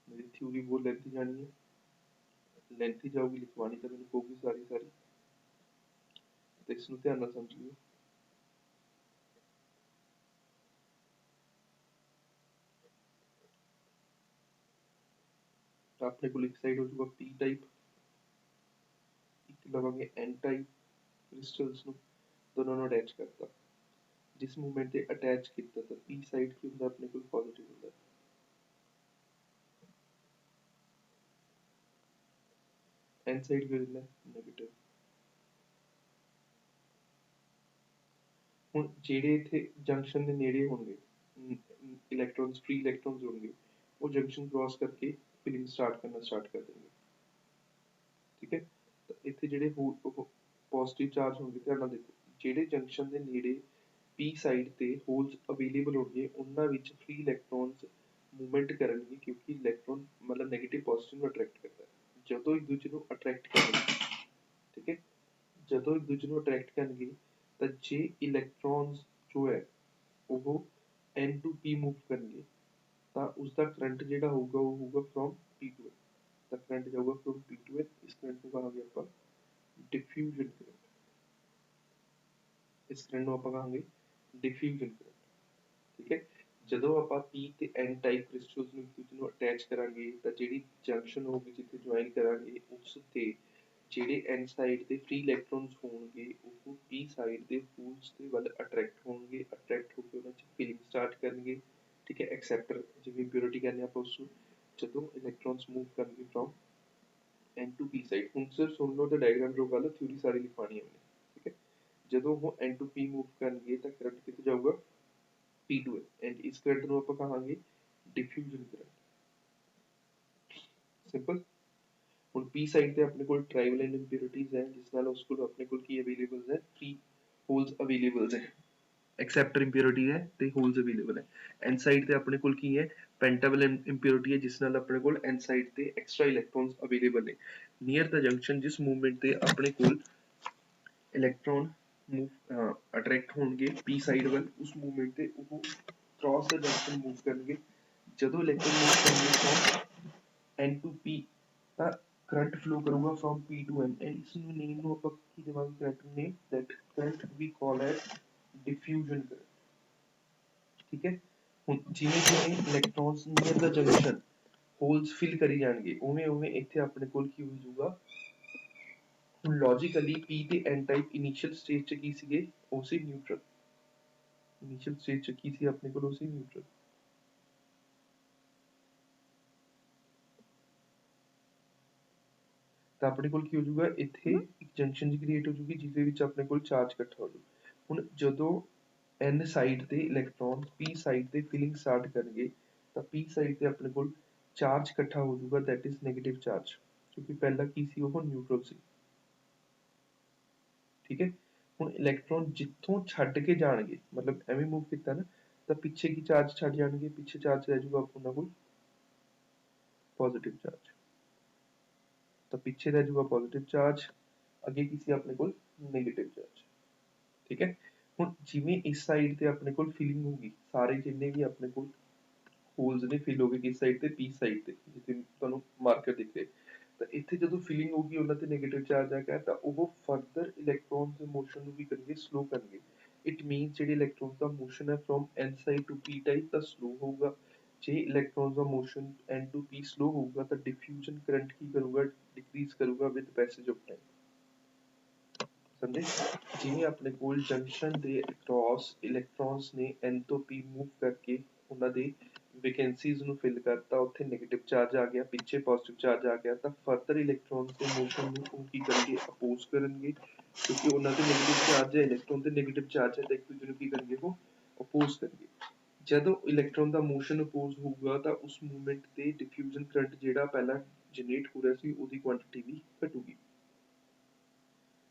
ਮੇਰੀ ਥਿਊਰੀ ਬਹੁਤ ਲੈਂਥੀ ਜਾਣੀ ਹੈ, ਲੈਂਥੀ ਜਾਊਗੀ ਲਿਖਵਾਣੀ ਤਾਂ ਮੈਨੂੰ ਪਊਗੀ ਸਾਰੀ ਤੇ ਇਸ ਨੂੰ ਧਿਆਨ ਨਾਲ ਸਮਝ ਲਿਓ। ਤਾਂ ਆਪਣੇ ਕੋਲ ਇੱਕ ਸਾਈਡ ਹੋ ਜਾਊਗਾ P ਟਾਈਪ, ਇੱਕ ਲਵਾਂਗੇ N ਟਾਈਪ ਕ੍ਰਿਸਟਲਸ ਨੂੰ, ਦੋਨਾਂ ਨੂੰ ਅਟੈਚ ਕਰਤਾ। ਜਿਸ ਮੂਵਮੈਂਟ ਤੇ ਅਟੈਚ ਕੀਤਾ ਤਾਂ P ਸਾਈਡ ਕੀ ਹੁੰਦਾ ਆਪਣੇ ਕੋਲ ਪੋਜ਼ਿਟਿਵ ਹੁੰਦਾ, N ਸਾਈਡ ਕੀ ਹੁੰਦਾ ਨੈਗੇਟਿਵ। ਹੁਣ ਜਿਹੜੇ ਇੱਥੇ ਜੰਕਸ਼ਨ ਦੇ ਨੇੜੇ ਹੋਣਗੇ ਇਲੈਕਟ੍ਰੋਨਸ, ਫ੍ਰੀ ਇਲੈਕਟ੍ਰੋਨਸ ਹੋਣਗੇ, ਉਹ ਜੰਕਸ਼ਨ ਕ੍ਰਾਸ ਕਰਕੇ ਫਿਲਿੰਗ ਸਟਾਰਟ ਕਰ ਦੇਣਗੇ, ਠੀਕ ਹੈ। ਤਾਂ ਇੱਥੇ ਜਿਹੜੇ ਪੋਜ਼ਿਟਿਵ ਚਾਰਜ ਹੋਣਗੇ, ਧਿਆਨ ਨਾਲ ਦੇਖੋ, ਜਿਹੜੇ ਜੰਕਸ਼ਨ ਦੇ ਨੇੜੇ P ਸਾਈਡ ਤੇ ਹੋਲਸ ਅਵੇਲੇਬਲ ਹੋਣਗੇ ਉਹਨਾਂ ਵਿੱਚ ਫ੍ਰੀ ਇਲੈਕਟ੍ਰੋਨਸ ਮੂਵਮੈਂਟ ਕਰਨਗੇ, ਕਿਉਂਕਿ ਇਲੈਕਟ੍ਰੋਨ ਮਤਲਬ ਨੈਗੇਟਿਵ ਪੋਜ਼ਿਟਿਵ ਨੂੰ ਅਟਰੈਕਟ ਕਰਦਾ ਹੈ। ਜਦੋਂ ਇੱਕ ਦੂਜੇ ਨੂੰ ਅਟਰੈਕਟ ਕਰਨਗੇ, ਠੀਕ ਹੈ, ਜਦੋਂ ਇੱਕ ਦੂਜੇ ਨੂੰ ਅਟਰੈਕਟ ਕਰਨਗੇ ਤਾਂ ਜੇ ਇਲੈਕਟ੍ਰੋਨਸ ਜੋ ਹੈ ਉਹ N to P ਮੂਵ ਕਰਨਗੇ ਤਾਂ ਉਸਦਾ ਕਰੰਟ ਜਿਹੜਾ ਹੋਊਗਾ ਉਹ ਹੋਊਗਾ ਫਰੋਮ P to N। ਤਾਂ ਕਰੰਟ ਜਾਊਗਾ ਫਰੋਮ P to N, ਇਸ ਕਰੰਟ ਨੂੰ ਕਹਾਂਗੇ ਆਪਾਂ ਡਿਫਿਊਜ਼ਨ ਕਰੰਟ, ਇਸ ਕਰੰਟ ਨੂੰ ਆਪਾਂ ਕਹਾਂਗੇ ਡਿਫਿਊਜ਼ਨ ਕਰੰਟ, ਠੀਕ ਹੈ। ਜਦੋਂ ਆਪਾਂ P ਤੇ N ਟਾਈਪ ਕ੍ਰਿਸਟਲਸ ਨੂੰ ਇੱਕ ਦੂਜੇ ਨੂੰ ਅਟੈਚ ਕਰਾਂਗੇ ਤਾਂ ਜਿਹੜੀ ਜੰਕਸ਼ਨ ਹੋਊਗੀ ਜਿੱਥੇ ਜੁਆਇਨ ਕਰਾਂਗੇ ਉਸ ਤੇ ਜਿਹੜੇ N ਸਾਈਡ ਤੇ ਫ੍ਰੀ ਇਲੈਕਟ੍ਰੋਨਸ ਹੋਣਗੇ ਉਹ P ਸਾਈਡ ਦੇ ਹੋਲਸ ਦੇ ਵੱਲ ਅਟਰੈਕਟ ਹੋਣਗੇ, ਅਟਰੈਕਟ ਹੋ ਕੇ ਉਹਨਾਂ 'ਚ ਫਿਲਿੰਗ ਸਟਾਰਟ ਕਰਨਗੇ, ਠੀਕ ਹੈ। ਐਕਸੈਪਟਰ ਜਿਵੇਂ ਪਿਓਰਿਟੀ ਕਹਿੰਦੇ ਆਪਾਂ ਉਸ ਨੂੰ, ਜਦੋਂ ਇਲੈਕਟ੍ਰੋਨਸ ਮੂਵ ਕਰਨਗੇ from N to P side. ਹੁਣ ਸਿਰਫ ਸੁਣ ਲਓ ਤੇ ਡਾਇਗਰਾਮ ਡਰੋ ਕਰ ਲਓ, ਥਿਊਰੀ ਸਾਰੀ ਲਿਖਵਾਉਣੀ ਹੈ ਮੈਨੇ, ਠੀਕ ਹੈ। ਜਦੋਂ ਉਹ N to P ਮੂਵ ਕਰਨਗੇ ਤਾਂ ਕਰੰਟ ਕਿੱਥੇ ਜਾਊਗਾ P to N, ਐਂਡ ਇਸ ਕਰੰਟ ਨੂੰ ਆਪਾਂ ਕਹਾਂਗੇ ਡਿਫਿਊਜ਼ਨ ਕਰੰਟ, ਸਿੰਪਲ। ਹੁਣ p ਸਾਈਡ ਤੇ ਆਪਣੇ ਕੋਲ ਟ੍ਰਾਈਵੈਲੈਂਟ ਇੰਪਿਉਰਿਟੀਜ਼ ਹੈ, ਜਿਸ ਨਾਲ ਉਸ ਕੋਲ ਆਪਣੇ ਕੋਲ ਕੀ ਅਵੇਲੇਬਲ ਹੈ, 3 ਹੋਲਸ ਅਵੇਲੇਬਲ ਹੈ, ਐਕਸੈਪਟਰ ਇੰਪਿਉਰਿਟੀ ਹੈ ਤੇ ਹੋਲਸ ਅਵੇਲੇਬਲ ਹੈ। ਐਨ ਸਾਈਡ ਤੇ ਆਪਣੇ ਕੋਲ ਕੀ ਹੈ, ਪੈਂਟਾਵੈਲੈਂਟ ਇੰਪਿਉਰਿਟੀ ਹੈ, ਜਿਸ ਨਾਲ ਆਪਣੇ ਕੋਲ ਐਨ ਸਾਈਡ ਤੇ ਐਕਸਟਰਾ ਇਲੈਕਟ੍ਰੋਨਸ ਅਵੇਲੇਬਲ ਨੇ। ਨੀਅਰ ਦਾ ਜੰਕਸ਼ਨ ਜਿਸ ਮੂਵਮੈਂਟ ਤੇ ਆਪਣੇ ਕੋਲ ਇਲੈਕਟ੍ਰੋਨ ਅਟਰੈਕਟ ਹੋਣਗੇ p ਸਾਈਡ ਵੱਲ, ਉਸ ਮੂਵਮੈਂਟ ਤੇ ਉਹ ਕ੍ਰਾਸ ਦਾ ਜੰਕਸ਼ਨ ਮੂਵ ਕਰਨਗੇ। ਜਦੋਂ ਇਲੈਕਟ੍ਰੋਨ ਮੂਵ ਕਰਨਗੇ ਫਰੋਮ n to p ਤਾਂ ਕਰੰਟ ਫਲੋ ਕਰੂਗਾ from p to n, and ਇਸ ਨੂੰ ਨੇਮ ਨੂੰ ਆਪਾਂ ਕੀ ਦੇਵਾਂਗੇ, current name, that current we call as diffusion current. ਠੀਕ ਹੈ, ਹੁਣ ਜਿਵੇਂ ਜਿਵੇਂ electrons near the junction holes fill ਕਰੀ ਜਾਣਗੇ, ਉਵੇਂ ਉਵੇਂ ਇੱਥੇ ਆਪਣੇ ਕੋਲ ਕੀ ਹੋ ਜਾਊਗਾ, ਹੁਣ ਲੌਜੀਕਲੀ p ਤੇ n ਟਾਈਪ ਇਨੀਸ਼ੀਅਲ ਸਟੇਜ ਚ ਕੀ ਸੀਗੇ, ਉਹ ਸੀ ਨਿਊਟਰਲ। ਇਨੀਸ਼ੀਅਲ ਸਟੇਜ ਚ ਕੀ ਸੀ ਆਪਣੇ ਕੋਲ, ਉਹ ਸੀ ਨਿਊਟਰਲ। ਤਾਂ ਆਪਣੇ ਕੋਲ ਕੀ ਹੋ ਜਾਊਗਾ, ਇੱਥੇ ਇੱਕ ਜੰਕਸ਼ਨ ਜੀ ਕ੍ਰੀਏਟ ਹੋ ਜੂਗੀ, ਜਿਹਦੇ ਵਿੱਚ ਆਪਣੇ ਕੋਲ ਚਾਰਜ ਇਕੱਠਾ ਹੋ ਜਾਊਗਾ। ਹੁਣ ਜਦੋਂ n ਸਾਈਡ ਤੇ ਇਲੈਕਟ੍ਰੋਨ p ਸਾਈਡ ਤੇ ਫਿਲਿੰਗ ਸਟਾਰਟ ਕਰਨਗੇ, ਤਾਂ p ਸਾਈਡ ਤੇ ਆਪਣੇ ਕੋਲ ਚਾਰਜ ਇਕੱਠਾ ਹੋ ਜਾਊਗਾ, ਦੈਟ ਇਜ਼ ਨੈਗੇਟਿਵ ਚਾਰਜ, ਕਿਉਂਕਿ ਪਹਿਲਾਂ ਕੀ ਸੀ, ਉਹ ਨਿਊਟਰਲ ਸੀ। ਠੀਕ ਹੈ, ਹੁਣ ਇਲੈਕਟ੍ਰੋਨ ਜਿੱਥੋਂ ਛੱਡ ਕੇ ਜਾਣਗੇ, ਮਤਲਬ ਐਵੇਂ ਮੂਵ ਕੀਤਾ ਨਾ, ਤਾਂ ਪਿੱਛੇ ਕੀ ਚਾਰਜ ਛੱਡ ਜਾਣਗੇ, ਪਿੱਛੇ ਚਾਰਜ ਰਹਿ ਜਾਊਗਾ ਉਹਨਾਂ ਕੋਲ ਪੋਜ਼ਿਟਿਵ ਚਾਰਜ। ਤਾਂ ਪਿੱਛੇ ਰਹਿ ਜਾਊਗਾ ਪੋਜ਼ਿਟਿਵ ਚਾਰਜ, ਅੱਗੇ ਕੀ ਸੀ ਆਪਣੇ ਕੋਲ, ਨੈਗੇਟਿਵ ਚਾਰਜ। ਠੀਕ ਹੈ, ਹੁਣ ਜਿਵੇਂ ਇਸ ਸਾਈਡ ਤੇ ਆਪਣੇ ਕੋਲ ਫਿਲਿੰਗ ਹੋਗੀ, ਸਾਰੇ ਜਿੰਨੇ ਵੀ ਆਪਣੇ ਕੋਲ ਹੋਲਸ ਨੇ ਫਿਲ ਹੋ ਗਏ ਕਿਸ ਸਾਈਡ ਤੇ, p ਸਾਈਡ ਤੇ, ਜਿੱਥੇ ਤੁਹਾਨੂੰ ਮਾਰਕਰ ਦਿਖ ਰਿਹਾ, ਤਾਂ ਇੱਥੇ ਜਦੋਂ ਫਿਲਿੰਗ ਹੋਗੀ ਉਹਨਾਂ ਤੇ ਨੈਗੇਟਿਵ ਚਾਰਜ ਆ ਗਿਆ, ਤਾਂ ਉਹ ਫਰਦਰ ਇਲੈਕਟ੍ਰੋਨ ਦੇ ਮੋਸ਼ਨ ਨੂੰ ਵੀ ਕਰਨਗੇ, ਸਲੋ ਕਰਨਗੇ। ਇਟ ਮੀਨਸ ਜਿਹੜੇ ਇਲੈਕਟ੍ਰੋਨ ਦਾ ਮੋਸ਼ਨ ਹੈ from n side to p type, ਤਾਂ ਸਲੋ ਹੋਊਗਾ। ਜੇ ਇਲੈਕਟ੍ਰੋਨ ਦਾ motion n to p slow ਹੋਊਗਾ, ਤਾਂ ਡਿਫਿਊਜ਼ਨ ਕਰੰਟ ਕੀ ਕਰੂਗਾ, ਡਿਕਰੀਜ਼ ਕਰੂਗਾ ਵਿਦ ਪੈਸੇਜ ਆਫ ਟਾਈਮ। ਸਮਝੇ, ਜਿਵੇਂ ਆਪਣੇ ਕੋਲ ਜੰਕਸ਼ਨ ਦੇ ਅਕ੍ਰੋਸ ਇਲੈਕਟ੍ਰੋਨਸ ਨੇ n ਤੋਂ p ਮੂਵ ਕਰਕੇ ਉਹਨਾਂ ਦੇ ਵੈਕੈਂਸੀਜ਼ ਨੂੰ ਫਿਲ ਕਰਤਾ, ਉੱਥੇ ਨੈਗੇਟਿਵ ਚਾਰਜ ਆ ਗਿਆ, ਪਿੱਛੇ ਪੋਜ਼ਿਟਿਵ ਚਾਰਜ ਆ ਗਿਆ, ਤਾਂ ਫਰਦਰ ਇਲੈਕਟ੍ਰੋਨਸ ਦੇ ਮੋਸ਼ਨ ਨੂੰ ਉਹ ਕੀ ਕਰਨਗੇ, ਅਪੋਜ਼ ਕਰਨਗੇ, ਕਿਉਂਕਿ ਉਹਨਾਂ ਤੇ ਨੈਗੇਟਿਵ ਚਾਰਜ ਹੈ, ਇਲੈਕਟ੍ਰੋਨ ਤੇ ਨੈਗੇਟਿਵ ਚਾਰਜ ਹੈ, ਤਾਂ ਇੱਕ ਦੂਜੇ ਨੂੰ ਕੀ ਕਰਨਗੇ, ਉਹ ਅਪੋਜ਼ ਕਰਨਗੇ। ਜਦੋਂ ਇਲੈਕਟ੍ਰੋਨ ਦਾ ਮੋਸ਼ਨ ਅਪੋਜ਼ ਹੋਊਗਾ, ਤਾਂ ਉਸ ਮੂਵਮੈਂਟ ਤੇ ਡਿਫਿਊਜ਼ਨ ਕਰੰਟ ਜਿਹੜਾ ਪਹਿਲਾਂ ਜਨਰੇਟ ਹੋ ਰਿਹਾ ਸੀ, ਉਹਦੀ ਕੁਆਂਟੀਟੀ ਵੀ ਘਟੂਗੀ।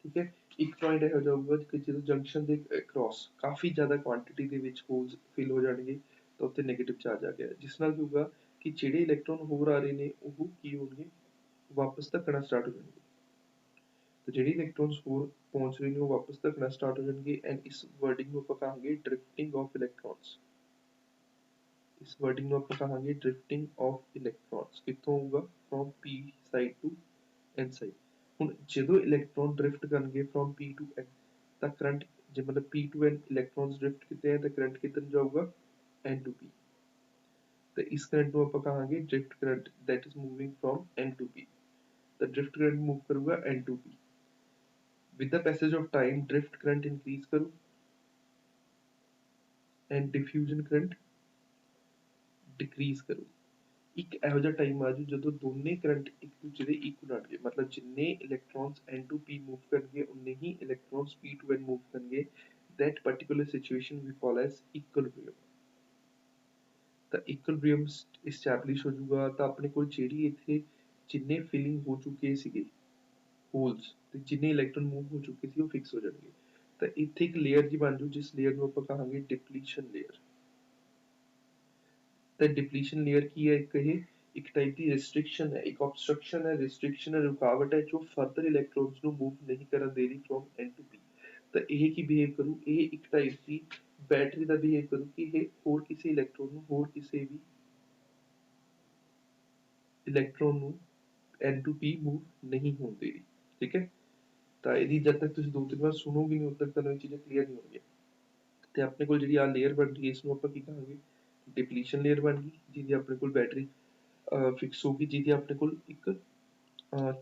ਠੀਕ ਹੈ, ਇੱਕ ਪੁਆਇੰਟ ਇਹੋ ਜਿਹਾ ਹੋਊਗਾ ਕਿ ਜਦੋਂ ਜੰਕਸ਼ਨ ਦੇ ਅਕ੍ਰੋਸ ਕਾਫੀ ਜ਼ਿਆਦਾ ਕੁਆਂਟੀਟੀ ਦੇ ਵਿੱਚ ਹੋਲਸ ਫਿਲ ਹੋ ਜਾਣਗੇ, ਤਾਂ ਉੱਥੇ ਨੈਗੇਟਿਵ ਚਾਰਜ ਆ ਗਿਆ, ਜਿਸ ਨਾਲ ਕੀ ਹੋਊਗਾ ਕਿ ਜਿਹੜੇ ਇਲੈਕਟ੍ਰੋਨ ਹੋਰ ਆ ਰਹੇ ਨੇ, ਉਹ ਕੀ ਹੋਣਗੇ, ਵਾਪਸ ਧੱਕਣਾ ਸਟਾਰਟ ਹੋ ਜਾਣਗੇ। ਤਾਂ ਜਿਹੜੇ ਇਲੈਕਟ੍ਰੋਨਸ ਹੋਰ ਪਹੁੰਚ ਰਹੇ ਨੇ, ਉਹ ਵਾਪਸ ਧੱਕਣਾ ਸਟਾਰਟ ਹੋ ਜਾਣਗੇ, ਐਂਡ ਇਸ ਵਰਡਿੰਗ ਨੂੰ ਆਪਾਂ ਕਹਾਂਗੇ ਡ੍ਰਿਫਟਿੰਗ ਆਫ ਇਲੈਕਟ੍ਰੋਨਸ। ਇਸ ਵਰਡਿੰਗ ਨੂੰ ਆਪਾਂ ਕਹਾਂਗੇ ਡ੍ਰਿਫਟਿੰਗ ਆਫ ਇਲੈਕਟ੍ਰੋਨਸ। ਕਿੱਥੋਂ ਹੋਊਗਾ, from p side to n side. ਹੁਣ ਜਦੋਂ ਇਲੈਕਟ੍ਰੋਨ ਡ੍ਰਿਫਟ ਕਰਨਗੇ ਫਰੋਮ p to n, ਤਾਂ ਕਰੰਟ, ਜੇ ਮਤਲਬ p to n electrons drift ਕੀਤੇ ਹੈ, ਤਾਂ ਕਰੰਟ ਕਿੱਧਰ ਜਾਊਗਾ, n to p। ਤਾਂ ਇਸ ਕਰੰਟ ਨੂੰ ਆਪਾਂ ਕਹਾਂਗੇ drift current, that is moving from n to p। ਤਾਂ ਡ੍ਰਿਫਟ ਕਰੰਟ ਮੂਵ ਕਰੂਗਾ n to p। with the passage of time drift current increase करूँ and diffusion current decrease करूँ। ਇੱਕ ਇਹੋ ਜਿਹਾ ਟਾਈਮ ਆ ਜੂ ਜਦੋਂ ਦੋਨੇ ਕਰੰਟ ਇੱਕ ਦੂਜੇ ਦੇ ਇਕੁਅਲ ਆਣਗੇ, ਮਤਲਬ ਜਿੰਨੇ electrons n to p move ਕਰਨਗੇ, ਉਨੇ ਹੀ electrons p to n move ਕਰਨਗੇ। that particular situation we call as equilibrium। ਤਾਂ equilibrium establish ਹੋ ਜੂਗਾ, ਤਾਂ ਆਪਣੇ ਕੋਲ ਜਿਹੜੀ ਇੱਥੇ ਜਿੰਨੇ ਫਿਲਿੰਗ ਹੋ ਚੁੱਕੇ ਸੀਗੇ ਹੋਲਸ, ਤੇ ਜਿੰਨੇ ਇਲੈਕਟ੍ਰੋਨ ਮੂਵ ਹੋ ਚੁੱਕੇ ਸੀ, ਉਹ ਫਿਕਸ ਹੋ ਜਾਣਗੇ। ਤਾਂ ਇੱਥੇ ਇੱਕ ਲੇਅਰ ਜੀ ਬਣ ਜੂ, ਜਿਸ ਲੇਅਰ ਨੂੰ ਆਪਾਂ ਕਹਾਂਗੇ ਡਿਪਲੀਸ਼ਨ ਲੇਅਰ। ਤਾਂ ਡਿਪਲੀਸ਼ਨ ਲੇਅਰ ਕੀ ਹੈ, ਇੱਕ ਟਾਈਪ ਦੀ ਰਿਸਟ੍ਰਿਕਸ਼ਨ ਹੈ, ਇੱਕ ਆਬਸਟਰਕਸ਼ਨ ਹੈ, ਰਿਸਟ੍ਰਿਕਸ਼ਨ ਹੈ, ਰੁਕਾਵਟ ਹੈ, ਜੋ ਫਰਦਰ ਇਲੈਕਟ੍ਰੋਨਸ ਨੂੰ ਮੂਵ ਨਹੀਂ ਕਰਨ ਦੇ ਰਹੀ ਫਰੋਮ n to p। ਤਾਂ ਇਹ ਕੀ ਬਿਹੇਵ ਕਰੂ, ਇਹ ਇੱਕ ਟਾਈਪ ਦੀ ਬੈਟਰੀ ਦਾ ਬਿਹੇਵ ਕਰੂ, ਕਿ ਇਹ ਹੋਰ ਕਿਸੇ ਇਲੈਕਟ੍ਰੋਨ ਨੂੰ, ਹੋਰ ਕਿਸੇ ਵੀ ਇਲੈਕਟ੍ਰੋਨ ਨੂੰ n to p ਮੂਵ ਨਹੀਂ ਹੋਣ ਦੇ ਰਹੀ। ਠੀਕ ਹੈ, ਤਾਂ ਇਹਦੀ ਜਦ ਤੱਕ ਤੁਸੀਂ 2-3 ਵਾਰ ਸੁਣੋਗੇ ਨਹੀਂ, ਉਦੋਂ ਤੱਕ ਤੁਹਾਨੂੰ ਇਹ ਚੀਜ਼ਾਂ ਕਲੀਅਰ ਨਹੀਂ ਹੋਣਗੀਆਂ। ਤੇ ਆਪਣੇ ਕੋਲ ਜਿਹੜੀ ਆ ਲੇਅਰ ਬਣ ਗਈ, ਇਸ ਨੂੰ ਆਪਾਂ ਕੀ ਕਹਾਂਗੇ, ਡਿਪਲੀਸ਼ਨ ਲੇਅਰ ਬਣ ਗਈ, ਜਿਹਦੀ ਆਪਣੇ ਕੋਲ ਬੈਟਰੀ ਫਿਕਸ ਹੋਗੀ, ਜਿਹਦੀ ਆਪਣੇ ਕੋਲ ਇੱਕ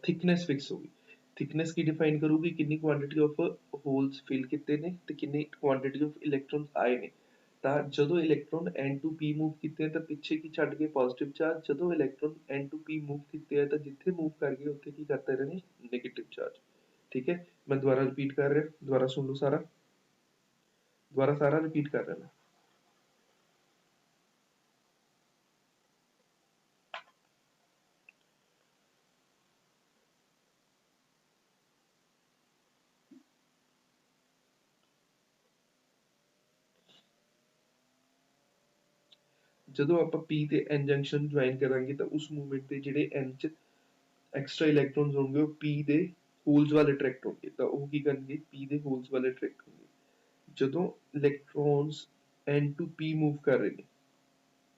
ਥਿਕਨੈਸ ਫਿਕਸ ਹੋਗੀ। ਥਿਕਨੈਸ ਕੀ ਡਿਫਾਈਨ ਕਰੂਗੀ, ਕਿੰਨੀ ਕੁਆਂਟੀਟੀ ਆਫ ਹੋਲਸ ਫਿਲ ਕੀਤੇ ਨੇ, ਤੇ ਕਿੰਨੀ ਕੁਆਂਟੀਟੀ ਆਫ ਇਲੈਕਟ੍ਰੋਨਸ ਆਏ ਨੇ। ਤਾਂ ਜਦੋਂ electron n to p move ਕੀਤੇ, ਤਾਂ ਪਿੱਛੇ ਕੀ ਛੱਡ ਗਏ, ਪੋਜ਼ਿਟਿਵ ਚਾਰਜ। ਜਦੋਂ electron n to p move ਕੀਤੇ ਆ, ਤਾਂ ਜਿੱਥੇ ਮੂਵ ਕਰ ਗਏ, ਉੱਥੇ ਕੀ ਕਰਤਾ ਇਹਨਾਂ ਨੇ, ਨੈਗੇਟਿਵ ਚਾਰਜ। ਠੀਕ ਹੈ, ਮੈਂ ਦੁਬਾਰਾ ਰਿਪੀਟ ਕਰ ਰਿਹਾ, ਦੁਬਾਰਾ ਸੁਣ ਲਓ ਸਾਰਾ, ਦੁਬਾਰਾ ਸਾਰਾ ਰਿਪੀਟ ਕਰ ਰਿਹਾ ਮੈਂ। ਜਦੋਂ ਆਪਾਂ P ਤੇ N ਜੰਕਸ਼ਨ ਜੁਆਇਨ ਕਰਾਂਗੇ ਤਾਂ ਉਸ ਮੂਵਮੈਂਟ ਤੇ ਜਿਹੜੇ N 'ਚ ਐਕਸਟਰਾ ਇਲੈਕਟ੍ਰੋਨਸ ਹੋਣਗੇ ਉਹ P ਦੇ ਹੋਲਸ ਵੱਲ ਅਟਰੈਕਟ ਹੋਣਗੇ, ਤਾਂ ਉਹ ਕੀ ਕਰਨਗੇ P ਦੇ ਹੋਲਸ ਵੱਲ ਅਟਰੈਕਟ ਹੋਣਗੇ। ਜਦੋਂ electrons N to P move ਕਰ ਰਹੇ ਨੇ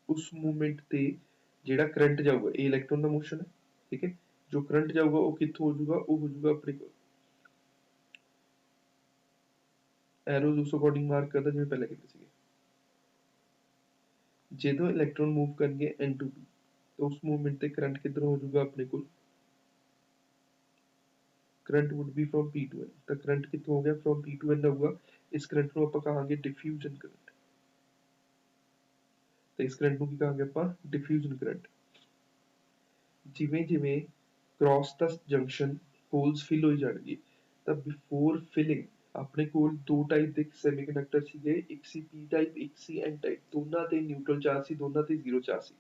ਉਸ ਮੂਵਮੈਂਟ ਤੇ ਜਿਹੜਾ ਕਰੰਟ ਜਾਊਗਾ, ਇਹ ਇਲੈਕਟ੍ਰੋਨ ਦਾ ਮੋਸ਼ਨ ਹੈ, ਠੀਕ ਹੈ, ਜੋ ਕਰੰਟ ਜਾਊਗਾ ਉਹ ਕਿੱਥੋਂ ਹੋ ਜਾਊਗਾ, ਉਹ ਹੋ ਜਾਊਗਾ ਆਪਣੇ ਕੋਲ ਐਰੋਜ਼ ਉਸ ਅਕੋਰਡਿੰਗ ਮਾਰਕ ਕਰਦਾ ਜਿਵੇਂ ਪਹਿਲਾਂ ਕੀਤੇ ਸੀਗੇ। ਜਦੋਂ ਇਲੈਕਟ੍ਰੋਨ ਮੂਵ ਕਰਨਗੇ N to P ਤਾਂ ਉਸ ਮੂਵਮੈਂਟ ਤੇ ਕਰੰਟ ਕਿੱਧਰ ਹੋ ਜਾਊਗਾ ਆਪਣੇ ਕੋਲ, current wood B from P to N, ਤਾਂ ਕਰੰਟ ਕਿੱਥੋਂ ਹੋ ਗਿਆ ਫਰੋਮ P to N ਆਊਗਾ। ਇਸ ਕਰੰਟ ਨੂੰ ਆਪਾਂ ਕਹਾਂਗੇ ਡਿਫਿਊਜ਼ਨ ਕਰੰਟ, ਤਾਂ ਇਸ ਕਰੰਟ ਨੂੰ ਕੀ ਕਹਾਂਗੇ ਆਪਾਂ ਡਿਫਿਊਜ਼ਨ ਕਰੰਟ। ਜਿਵੇਂ ਜਿਵੇਂ ਕ੍ਰਾਸ ਦਾ ਜੰਕਸ਼ਨ ਹੋਲਸ ਫਿਲ ਹੋਈ ਜਾਣਗੇ ਤਾਂ ਬਿਫੋਰ ਫਿਲਿੰਗ ਆਪਣੇ ਕੋਲ ਦੋ ਟਾਈਪ ਦੇ ਸੈਮੀਕੰਡਕਟਰ ਸੀਗੇ, ਇੱਕ ਸੀ P ਟਾਈਪ, ਇੱਕ ਸੀ N ਟਾਈਪ, ਦੋਨਾਂ ਤੇ ਨਿਊਟਰਲ ਚਾਰਜ ਸੀ, ਦੋਨਾਂ ਤੇ ਜ਼ੀਰੋ ਚਾਰਜ ਸੀ।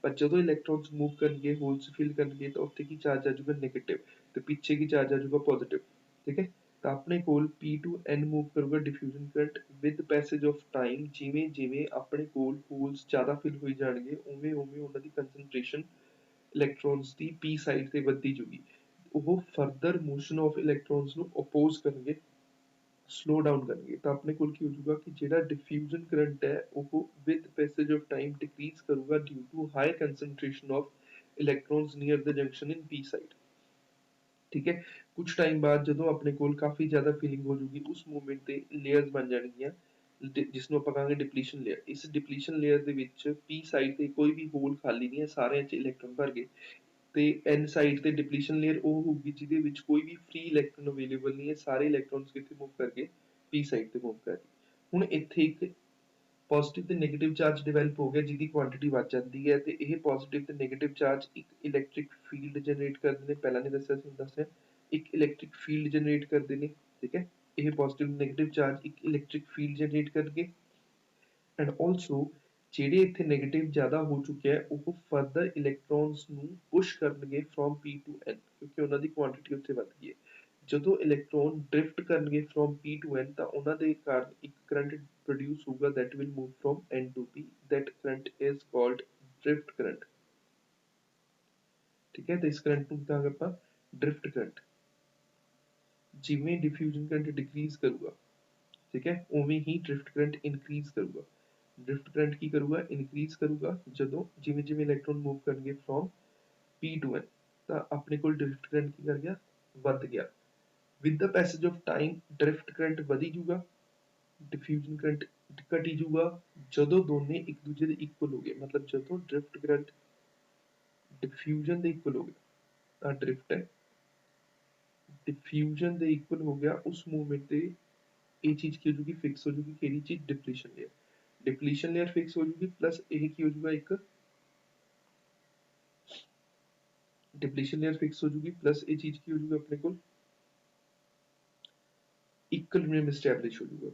ਪਰ ਜਦੋਂ ਇਲੈਕਟ੍ਰੋਨਸ ਮੂਵ ਕਰਨਗੇ ਹੋਲਸ ਫਿਲ ਕਰਨਗੇ ਤਾਂ ਉੱਥੇ ਕੀ ਚਾਰਜ ਆ ਜਾਊਗਾ ਨੈਗੇਟਿਵ, ਤੇ ਪਿੱਛੇ ਕੀ ਚਾਰਜ ਆ ਜਾਊਗਾ ਪੋਜ਼ਿਟਿਵ, ਠੀਕ ਹੈ। ਤਾਂ ਆਪਣੇ ਕੋਲ P to N ਮੂਵ ਕਰੂਗਾ diffusion current with passage of time, ਜਿਵੇਂ ਜਿਵੇਂ ਆਪਣੇ ਕੋਲ ਹੋਲਸ ਜ਼ਿਆਦਾ ਫਿਲ ਹੋਈ ਜਾਣਗੇ ਉਵੇਂ ਉਵੇਂ ਉਹਨਾਂ ਦੀ ਕੰਸਨਟ੍ਰੇਸ਼ਨ ਇਲੈਕਟ੍ਰੋਨਸ ਦੀ P ਸਾਈਡ ਤੇ ਵੱਧਦੀ ਜੂਗੀ। ਉਹ ਫਰਦਰ ਮੋਸ਼ਨ ਆਫ ਇਲੈਕਟ੍ਰੋਨਸ ਨੂੰ ਅਪੋਜ਼ ਕਰਨਗੇ, ਸਲੋ ਡਾਊਨ ਕਰਨਗੇ, ਤਾਂ ਆਪਣੇ ਕੋਲ ਕੀ ਹੋ ਜਾਊਗਾ ਕਿ ਜਿਹੜਾ ਡਿਫਿਊਜ਼ਨ ਕਰੰਟ ਹੈ ਉਹ with passage of time decrease ਕਰੂਗਾ due to high concentration of electrons near the junction in P side, ਠੀਕ ਹੈ। ਕੁਝ ਟਾਈਮ ਬਾਅਦ ਜਦੋਂ ਆਪਣੇ ਕੋਲ ਕਾਫੀ ਜ਼ਿਆਦਾ ਫੀਲਿੰਗ ਹੋ ਜੂਗੀ ਉਸ ਮੂਵਮੈਂਟ ਤੇ ਲੇਅਰਸ ਬਣ ਜਾਣਗੀਆਂ ਜਿਸ ਨੂੰ ਆਪਾਂ ਕਹਾਂਗੇ ਡਿਪਲੀਸ਼ਨ ਲੇਅਰ। ਇਸ ਡਿਪਲੀਸ਼ਨ ਲੇਅਰ ਦੇ ਵਿੱਚ P ਸਾਈਡ ਤੇ ਕੋਈ ਵੀ ਹੋਲ ਖਾਲੀ ਨਹੀਂ ਹੈ, ਸਾਰਿਆਂ 'ਚ ਇਲੈਕਟ੍ਰੋਨ ਭਰ ਗਏ, ਤੇ N ਸਾਈਡ ਤੇ ਡਿਪਲੀਸ਼ਨ ਲੇਅਰ ਉਹ ਹੋਊਗੀ ਜਿਹਦੇ ਵਿੱਚ ਕੋਈ ਵੀ ਫ੍ਰੀ ਇਲੈਕਟ੍ਰੋਨ ਅਵੇਲੇਬਲ ਨਹੀਂ ਹੈ, ਸਾਰੇ ਇਲੈਕਟ੍ਰੋਨਸ ਕਿੱਥੇ ਮੂਵ ਕਰਕੇ P ਸਾਈਡ ਤੇ ਮੂਵ ਕਰ ਗਏ। ਹੁਣ ਇੱਥੇ ਇੱਕ ਪੋਜ਼ਿਟਿਵ ਤੇ ਨੈਗੇਟਿਵ ਚਾਰਜ ਡਿਵੈਲਪ ਹੋ ਗਿਆ ਜਿਹਦੀ ਕੁਆਂਟੀਟੀ ਵੱਧ ਜਾਂਦੀ ਹੈ, ਤੇ ਇਹ ਪੋਜ਼ਿਟਿਵ ਤੇ ਨੈਗੇਟਿਵ ਚਾਰਜ ਇੱਕ ਇਲੈਕਟ੍ਰਿਕ ਫੀਲਡ ਜਨਰੇਟ ਕਰਦੇ ਨੇ, ਪਹਿਲਾਂ ਨਹੀਂ ਦੱਸਿਆ ਸੀ, ਦੱਸਿਆ ਇੱਕ ਇਲੈਕਟ੍ਰਿਕ ਫੀਲਡ ਜਨਰੇਟ ਕਰਦੇ ਨੇ, ਠੀਕ ਹੈ। ਇਹ ਪੋਜ਼ਿਟਿਵ ਨੈਗੇਟਿਵ ਚਾਰਜ ਇੱਕ ਇਲੈਕਟ੍ਰਿਕ ਫੀਲਡ ਜਨਰੇਟ ਕਰਨਗੇ, ਐਂਡ ਆਲਸੋ ਜਿਹੜੇ ਇੱਥੇ ਨੈਗੇਟਿਵ ਜ਼ਿਆਦਾ ਹੋ ਚੁੱਕਿਆ ਹੈ ਉਹ ਫਰਦਰ ਇਲੈਕਟ੍ਰੋਨਸ ਨੂੰ ਪੁਸ਼ ਕਰਨਗੇ ਫਰੋਮ P to N, ਕਿਉਂਕਿ ਉਹਨਾਂ ਦੀ ਕੁਆਂਟੀਟੀ ਉੱਥੇ ਵੱਧ ਗਈ ਹੈ। ਜਦੋਂ ਇਲੈਕਟ੍ਰੋਨ ਡ੍ਰਿਫਟ ਕਰਨਗੇ ਫਰੋਮ P to N ਤਾਂ ਉਹਨਾਂ ਦੇ ਕਾਰਨ ਇੱਕ ਕਰੰਟ ਪ੍ਰੋਡਿਊਸ ਹੋਊਗਾ that will move from N to P, that current is called drift current, ਠੀਕ ਹੈ। ਤੇ ਇਸ ਕਰੰਟ ਨੂੰ ਕਹਾਂਗੇ ਆਪਾਂ ਡ੍ਰਿਫਟ ਕਰੰਟ। ਜਿਵੇਂ ਡਿਫਿਊਜ਼ਨ ਕਰੰਟ ਡਿਕਰੀਜ਼ ਕਰੂਗਾ, ਠੀਕ ਹੈ, ਉਵੇਂ ਹੀ ਡ੍ਰਿਫਟ ਕਰੰਟ ਇਨਕਰੀਜ਼ ਕਰੂਗਾ। ਡ੍ਰਿਫਟ ਕਰੰਟ ਕੀ ਕਰੂਗਾ ਇਨਕਰੀਜ਼ ਕਰੂਗਾ ਜਦੋਂ ਜਿਵੇਂ ਜਿਵੇਂ ਇਲੈਕਟ੍ਰੋਨ ਮੂਵ ਕਰਨਗੇ ਫਰੋਮ P to N, ਤਾਂ ਆਪਣੇ ਕੋਲ ਡ੍ਰਿਫਟ ਕਰੰਟ ਕੀ ਕਰ ਗਿਆ ਵੱਧ ਗਿਆ। With the passage of time drift current ਵਧੀ ਜੂਗਾ, ਡਿਫਿਊਜ਼ਨ ਕਰੰਟ ਘਟੀ ਜੂਗਾ ਜਦੋਂ ਦੋਨੇ ਇੱਕ ਦੂਜੇ ਦੇ ਇਕੁਅਲ ਹੋ ਗਏ, ਮਤਲਬ ਜਦੋਂ ਡ੍ਰਿਫਟ ਕਰੰਟ ਡਿਫਿਊਜ਼ਨ ਦੇ ਇਕੁਅਲ ਹੋ ਗਿਆ ਤਾਂ ਡ੍ਰਿਫਟ ਹੈ, ਡਿਫਿਊਜ਼ਨ ਦੇ ਇਕੁਅਲ ਹੋ ਗਿਆ ਉਸ ਮੂਵਮੈਂਟ ਤੇ ਇਹ ਚੀਜ਼ ਕੀ ਹੋ ਜੂਗੀ ਫਿਕਸ ਹੋ ਜੂਗੀ, ਕਿਹੜੀ ਚੀਜ਼ depletion layer, depletion layer fix ਹੋ ਜੂਗੀ, ਪਲੱਸ ਇਹ ਕੀ ਹੋ ਜੂਗਾ ਇੱਕ ਡਿਪਲੀਸ਼ਨ ਲੇਅਰ ਫਿਕਸ ਹੋ ਜੂਗੀ, ਪਲੱਸ ਇਹ ਚੀਜ਼ ਕੀ ਹੋ ਜੂਗਾ ਆਪਣੇ ਕੋਲ ਇਕੁਇਲਿਬਰੀਅਮ ਐਸਟੈਬਲਿਸ਼ ਹੋ ਜੂਗਾ।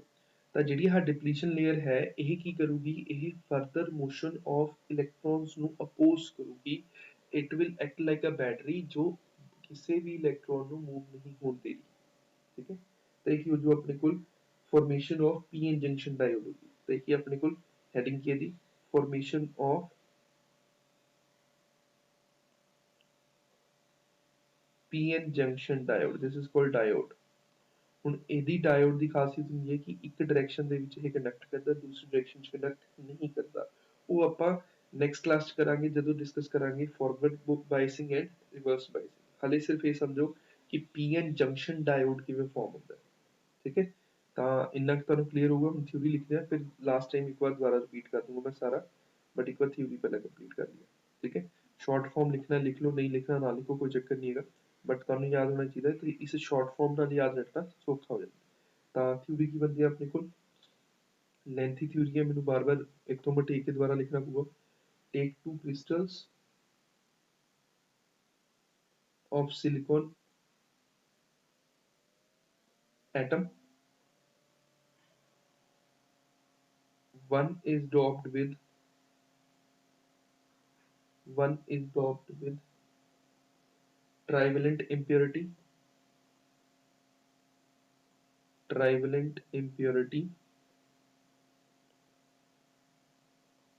ਤਾਂ ਜਿਹੜੀ ਆਹ ਡਿਪਲੀਸ਼ਨ ਲੇਅਰ ਹੈ ਇਹ ਕੀ ਕਰੂਗੀ, ਇਹ ਫਰਦਰ ਮੋਸ਼ਨ ਆਫ ਇਲੈਕਟ੍ਰੋਨਸ ਨੂੰ ਅਪੋਜ਼ ਕਰੂਗੀ। It will act like a battery ਜੋ ਕਿਸੇ ਵੀ ਇਲੈਕਟ੍ਰੋਨ ਨੂੰ ਮੂਵ ਨਹੀਂ ਹੋਣ ਦੇਗੀ, ਠੀਕ ਹੈ। ਤਾਂ ਇਹ ਕੀ ਹੋ ਜੂ ਆਪਣੇ ਕੋਲ formation of PN junction diode ਹੋਗੀ, ਤਾਂ ਇਹ ਕੀ ਆਪਣੇ ਕੋਲ ਹੈਡਿੰਗ ਕੀ ਹੈ ਦੀ formation of PN junction diode, this is called diode. ਹੁਣ ਇਹਦੀ ਡਾਇਓਡ ਦੀ ਖਾਸੀਅਤ ਹੁੰਦੀ ਹੈ ਕਿ ਇੱਕ ਡਾਇਰੈਕਸ਼ਨ ਦੇ ਵਿੱਚ ਇਹ ਕੰਡਕਟ ਕਰਦਾ, ਦੂਸਰੀ ਡਾਇਰੈਕਸ਼ਨ 'ਚ ਕੰਡਕਟ ਨਹੀਂ ਕਰਦਾ। ਉਹ ਆਪਾਂ ਨੈਕਸਟ ਕਲਾਸ 'ਚ ਕਰਾਂਗੇ ਜਦੋਂ ਡਿਸਕਸ ਕਰਾਂਗੇ ਫਾਰਵਰਡ ਬਾਇਸਿੰਗ ਐਂਡ ਰਿਵਰਸ ਬਾਇਸਿੰਗ। ਹਾਲੇ ਸਿਰਫ ਇਹ ਸਮਝੋ ਕਿ PN ਜੰਕਸ਼ਨ ਡਾਇਓਡ ਕਿਵੇਂ ਫਾਰਮ ਹੁੰਦਾ ਹੈ, ਠੀਕ ਹੈ। ਤਾਂ ਇੰਨਾ ਕੁ ਤੁਹਾਨੂੰ ਕਲੀਅਰ ਹੋਊਗਾ। ਹੁਣ ਥਿਊਰੀ ਲਿਖਦੇ ਹਾਂ, ਫਿਰ ਲਾਸਟ ਟਾਈਮ ਇੱਕ ਵਾਰ ਦੁਬਾਰਾ ਰਿਪੀਟ ਕਰ ਦੂੰਗਾ ਮੈਂ ਸਾਰਾ, ਬਟ ਇੱਕ ਵਾਰ ਥਿਊਰੀ ਪਹਿਲਾਂ ਕੰਪਲੀਟ ਕਰ ਲਿਆ, ਠੀਕ ਹੈ। ਸ਼ਾਰਟ ਫਾਰਮ ਲਿਖਣਾ ਲਿਖ ਲਓ, ਨਹੀਂ ਲਿਖਣਾ ਨਾ ਲਿਖੋ, ਕੋਈ ਚੱਕਰ ਨਹੀਂ ਹੈਗਾ, ਬਟ ਤੁਹਾਨੂੰ ਯਾਦ ਹੋਣਾ ਚਾਹੀਦਾ ਤੇ ਇਸ ਸ਼ਾਰਟ ਫਾਰਮ ਨਾਲ ਯਾਦ ਰੱਖਣਾ ਸੌਖਾ ਹੋ ਜਾਂਦਾ। ਤਾਂ ਥਿਊਰੀ ਕੀ ਬਣਦੀ ਹੈ ਆਪਣੇ ਕੋਲ, ਲੈਂਥੀ ਥਿਊਰੀ ਹੈ, ਮੈਨੂੰ ਬਾਰ-ਬਾਰ ਇੱਕ ਤੋਂ ਮਟੇਕ ਕੇ ਦੁਬਾਰਾ ਲਿਖਣਾ ਪਊਗਾ। ਟੇਕ two crystals of silicon atom, one is doped with trivalent impurity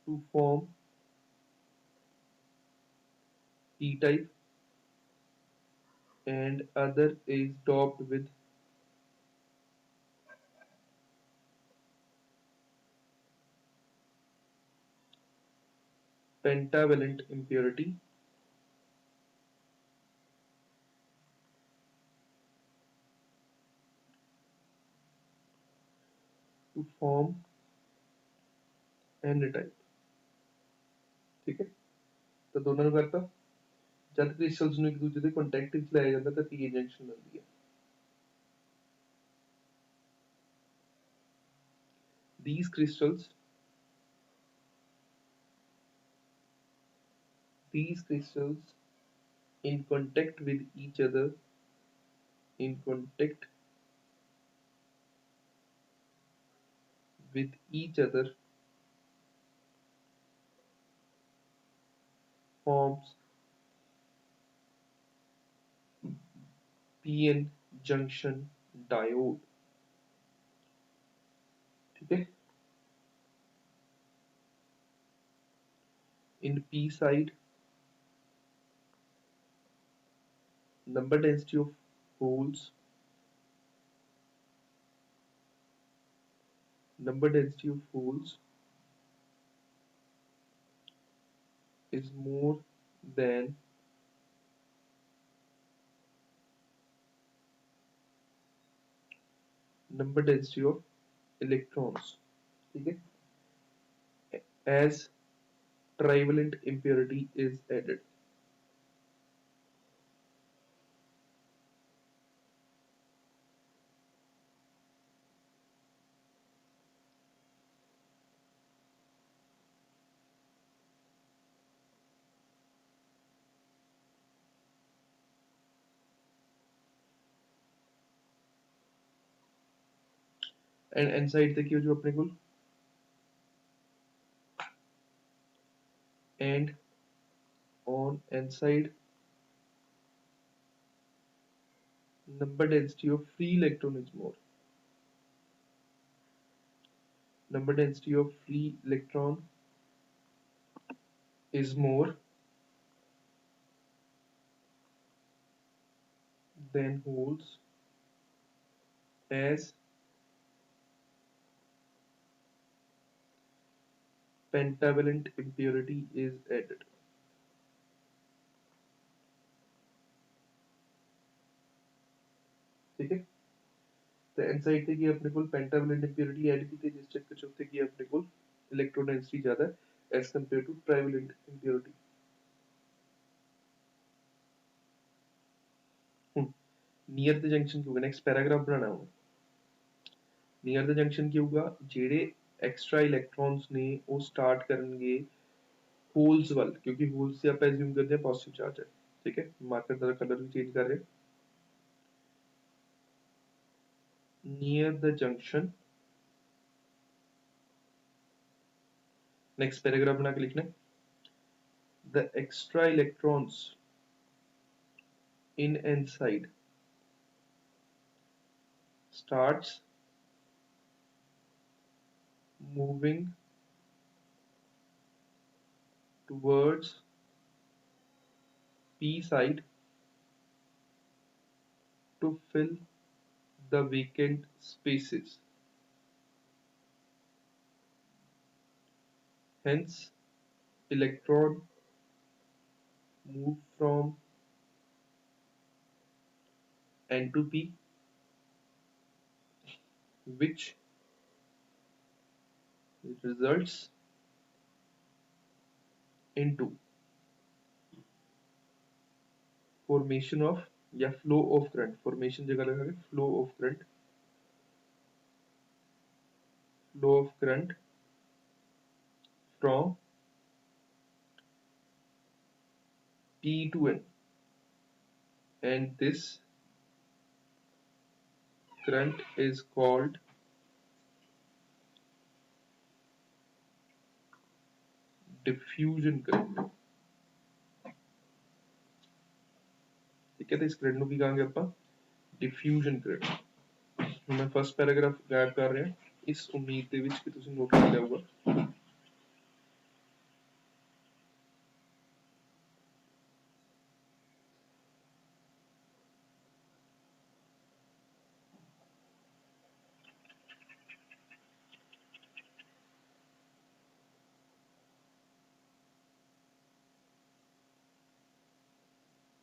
to form p-type, and other is doped with pentavalent impurity to form n-type। ठीक है, तो दोनों ने करता जब क्रिस्टल्स ਨੂੰ ਇੱਕ ਦੂਜੇ ਦੇ ਕੰਟੈਕਟ ਵਿੱਚ ਲਾਇਆ ਜਾਂਦਾ ਤਾਂ p ਜੰਕਸ਼ਨ ਬਣਦੀ ਹੈ। these crystals in contact with each other in contact with each other forms pn junction diode। ठीक है, in p side number density of holes is more than number density of electrons। ठीक है, as trivalent impurity is added। And N side तक जो अपने को and on n side number density of free electron is more। number density of free electron is more than holes as pentavalent impurity is added। ठीक है, तो n side तक ये अपने को pentavalent impurity ऐड की थी जिस चक्कर से होते कि अपने को इलेक्ट्रॉन डेंसिटी ज्यादा है as compared to trivalent impurity। Near the junction ਕੀ ਹੋਗਾ, ਨੈਕਸਟ ਪੈਰਾਗ੍ਰਾਫ ਬਣਾਉਣਾ ਹੁਣ। ਨੀਅਰ ਦ ਜੰਕਸ਼ਨ ਕੀ ਹੋਊਗਾ, ਜਿਹੜੇ ਐਕਸਟਰਾ ਇਲੈਕਟ੍ਰॉन्स ਨੇ ਉਹ ਸਟਾਰਟ ਕਰਨਗੇ ਹੋਲਸ ਵੱਲ, ਕਿਉਂਕਿ ਹੋਲਸ से ਆਪਾਂ ਐਜ਼ਿਊਮ ਕਰਦੇ ਹਾਂ ਪੋਜ਼ਿਟਿਵ ਚਾਰਜ ਹੈ। ठीक है, मार्कर का कलर भी चेंज कर रहे हैं। Near the junction, next paragraph बना के लिखना, the extra electrons in n side starts moving towards p side to fill the vacant spaces। hence electron move from n to p, which results into formation of या flow of current, formation जगह लगाएंगे flow of current from p to n, and this current is called diffusion current। ठीक है, तो इस current ਨੂੰ ਕੀ ਕਹਾਂਗੇ ਆਪਾਂ, डिफ्यूजन करंट। मैं फर्स्ट पैराग्राफ गायब कर रहे हैं इस उम्मीद ਦੇ ਵਿੱਚ ਕਿ ਤੁਸੀਂ ਨੋਟ ਕਰ ਲਿਆ होगा।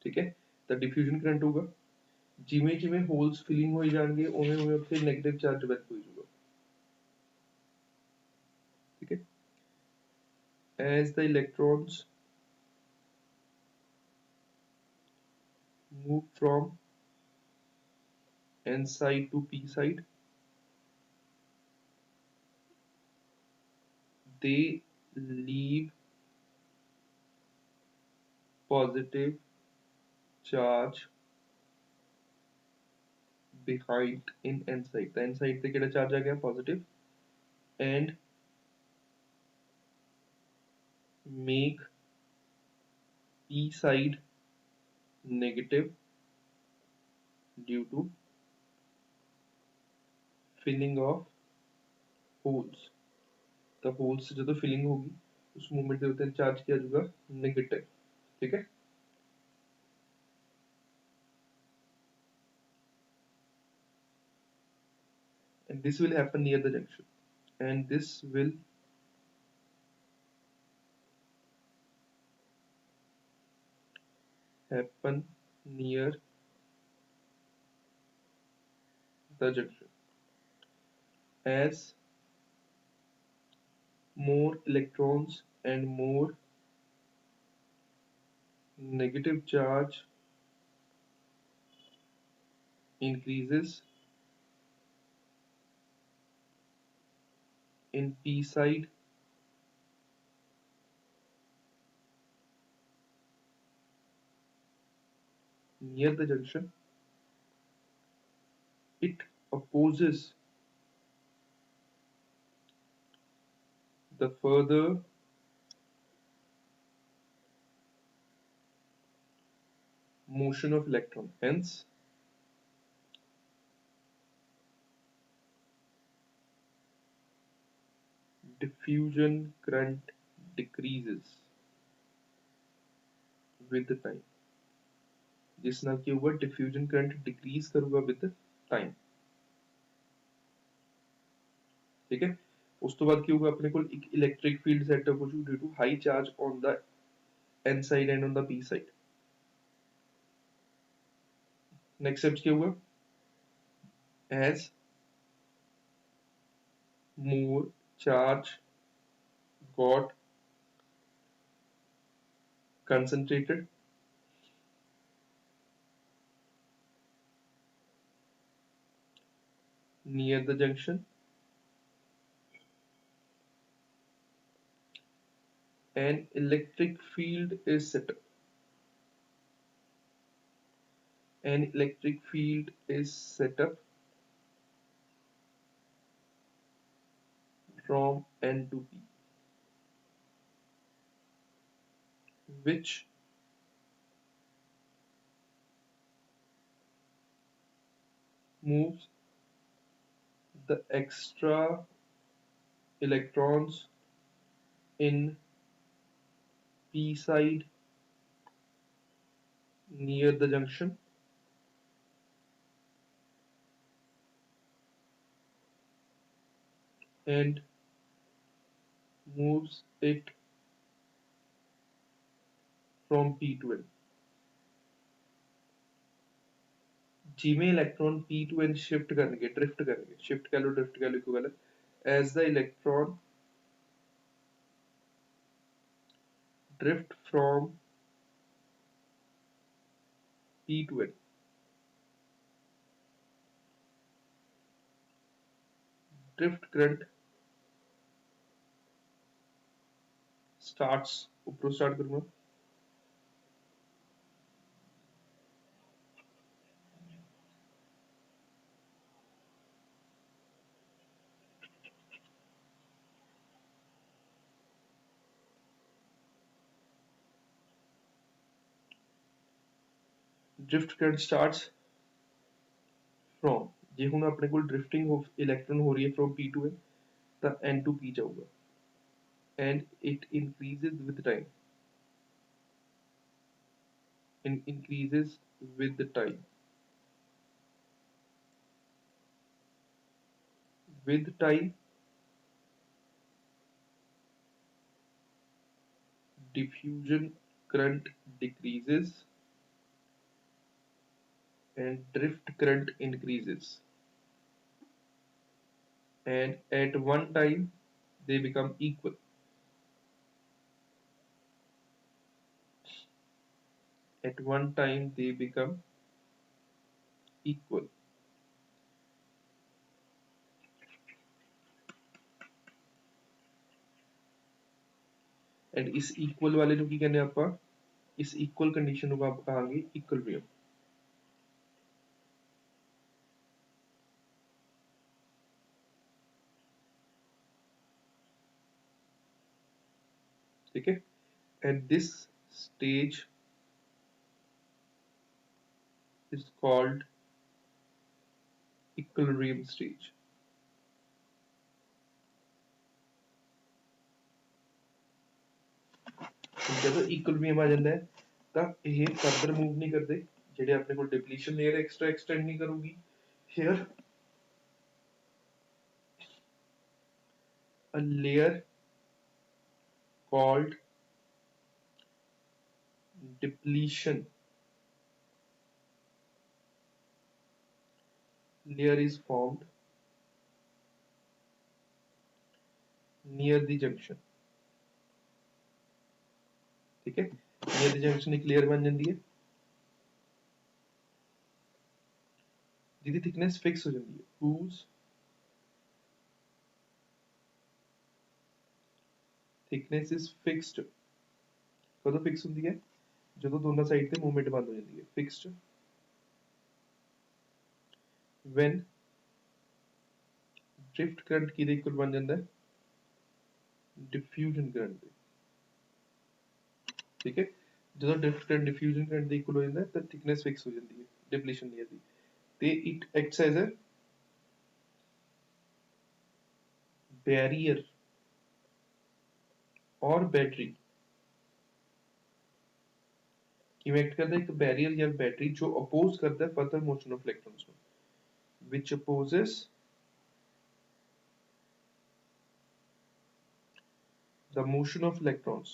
ठीक है। तो डिफ्यूजन करंट होगा जिमें जिमें होल्स फिलिंग हो जाएंगे उमें उमें उत्थे नेगेटिव चार्ज डेवलप हो जाएगा, ठीक है। as the electrons move from n side to p side, they leave positive charge behind in n side। तो n side पे कितना चार्ज आ गया positive, and make p side negative due to filling of holes। तो holes से जो filling होगी उस movement के होते चार्ज किया जाएगा नेगेटिव, ठीक है। And this will happen near the junction, and this will happen near the junction as more electrons and more negative charge increases in p side, near the junction, it opposes the further motion of electron, hence diffusion current decreases with the time। जिस ਨਾਲ ਕੀ ਹੋਊਗਾ diffusion current decrease ਕਰੂਗਾ with time, ठीक है। ਉਸ ਤੋਂ ਬਾਅਦ ਕੀ ਹੋਊਗਾ ਆਪਣੇ ਕੋਲ ਇੱਕ ਇਲੈਕਟ੍ਰਿਕ ਫੀਲਡ ਸੈਟਅਪ ਹੋ ਜੂ due to high charge on the n side and on the p side। Next steps क्या होगा, as more charge got concentrated near the junction, an electric field is set up। An electric field is set up from N to P, which moves the extra electrons in p side near the junction and moves it from p to n। जिमें electron p to n shift करेंगे drift करेंगे, shift कह लो drift कह लो equivalent, as the electron drift from p to n, drift current starts, ऊपर start करूंगा, drift current starts from, जे हुण अपने कोल drifting of electron हो रही है फ्रॉम p to n ਤਾਂ n to p जाऊगा and it increases with time, and increases with the time, with time diffusion current decreases and drift current increases, and at one time they become equal. At one time they become equal. And इस equal वाले ਨੂੰ ਕੀ ਕਹਿੰਦੇ ਆਪਾਂ, ਇਸ equal condition ਨੂੰ ਆਪਾਂ ਕਹਾਂਗੇ equilibrium. ठीक है, and this stage is called equilibrium stage। ਜਦੋਂ equilibrium ਆ ਜਾਂਦਾ ਹੈ ਤਾਂ ਇਹ further move ਨਹੀਂ ਕਰਦੇ, ਜਿਹੜੇ ਆਪਣੇ ਕੋਲ depletion layer extra extend ਨਹੀਂ ਕਰੂਗੀ। here a layer called depletion layer is formed near the junction। ठीक है, near the junction एक layer बन जाती है जिसकी thickness fix हो जाती है, whose thickness is fixed। कदों फिक्स होती है, ਜਦੋਂ ਦੋਨਾਂ ਸਾਈਡ ਤੇ ਮੂਵਮੈਂਟ ਬੰਦ ਹੋ ਜਾਂਦੀ ਹੈ। ਫਿਕਸਡ when drift current ਕਿਹਦੇ ਇਕੁਅਲ ਬਣ ਜਾਂਦਾ ਹੈ, diffusion current ਦੇ। ਠੀਕ ਹੈ, ਜਦੋਂ drift current diffusion current ਦੇ ਇਕੁਅਲ ਹੋ ਜਾਂਦਾ ਹੈ ਤਾਂ thickness ਫਿਕਸ ਹੋ ਜਾਂਦੀ ਹੈ depletion layer ਦੀ, ਤੇ it acts as a barrier or battery। ਕਿਵੇਂ ਐਕਟ ਕਰਦਾ ਹੈ, ਇੱਕ ਬੈਰੀਅਰ ਜਾਂ ਬੈਟਰੀ ਜੋ ਅਪੋਜ਼ ਕਰਦਾ ਹੈ ਫਰਦਰ ਮੋਸ਼ਨ ਆਫ ਇਲੈਕਟ੍ਰॉन्स ਨੂੰ, which opposes the motion of electrons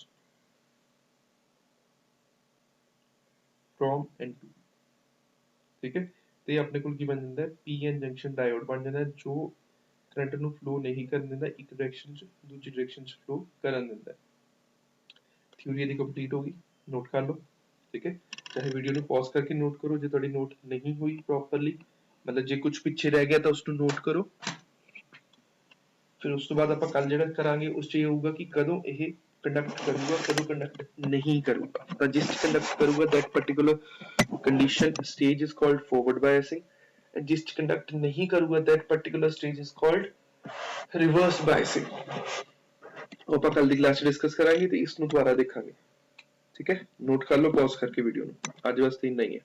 from and to। ठीक है, ਤੇ ਆਪਣੇ ਕੋਲ ਕੀ ਬਣ ਜਾਂਦਾ ਹੈ, ਪੀਐਨ ਜੰਕਸ਼ਨ ਡਾਇਓਡ ਬਣ ਜਾਂਦਾ ਹੈ ਜੋ ਕਰੰਟ ਨੂੰ ਫਲੋ ਨਹੀਂ ਕਰਨ ਦਿੰਦਾ, ਇੱਕ ਡਾਇਰੈਕਸ਼ਨ ਚ ਦੂਜੀ ਡਾਇਰੈਕਸ਼ਨ ਚ ਫਲੋ ਕਰਨ ਦਿੰਦਾ ਹੈ। ਥਿਊਰੀ ਇਹਦੀ ਕੰਪਲੀਟ ਹੋ ਗਈ, ਨੋਟ ਕਰ ਲਓ। ठीक है, चाहे वीडियो ਨੂੰ ਪੌਜ਼ ਕਰਕੇ ਨੋਟ ਕਰੋ ਜੇ ਤੁਹਾਡੀ ਨੋਟ ਨਹੀਂ ਹੋਈ ਪ੍ਰੋਪਰਲੀ, ਮਤਲਬ ਜੇ ਕੁਝ ਪਿੱਛੇ ਰਹਿ ਗਿਆ ਤਾਂ ਉਸ ਨੂੰ ਨੋਟ ਕਰੋ। ਫਿਰ ਉਸ ਤੋਂ ਬਾਅਦ ਆਪਾਂ ਕੱਲ ਜਿਹੜਾ ਕਰਾਂਗੇ ਉਸ 'ਚ ਇਹ ਹੋਊਗਾ ਕਿ ਕਦੋਂ ਇਹ ਕੰਡਕਟ ਕਰੂਗਾ, ਕਦੋਂ ਕੰਡਕਟ ਨਹੀਂ ਕਰੂਗਾ। ਤਾਂ ਜਿਸ 'ਚ ਕੰਡਕਟ ਕਰੂਗਾ that particular condition stage is called forward biasing, and ਜਿਸ 'ਚ ਕੰਡਕਟ ਨਹੀਂ ਕਰੂਗਾ that particular stage is called reverse biasing। ਉਹ ਆਪਾਂ ਕੱਲ ਦੀ ਕਲਾਸ 'ਚ ਡਿਸਕਸ ਕਰਾਂਗੇ ਤੇ ਇਸ ਨੂੰ ਦੁਬਾਰਾ ਦੇਖਾਂਗੇ। ठीक है, नोट कर लो पॉज करके वीडियो। आज बस 3 नहीं है।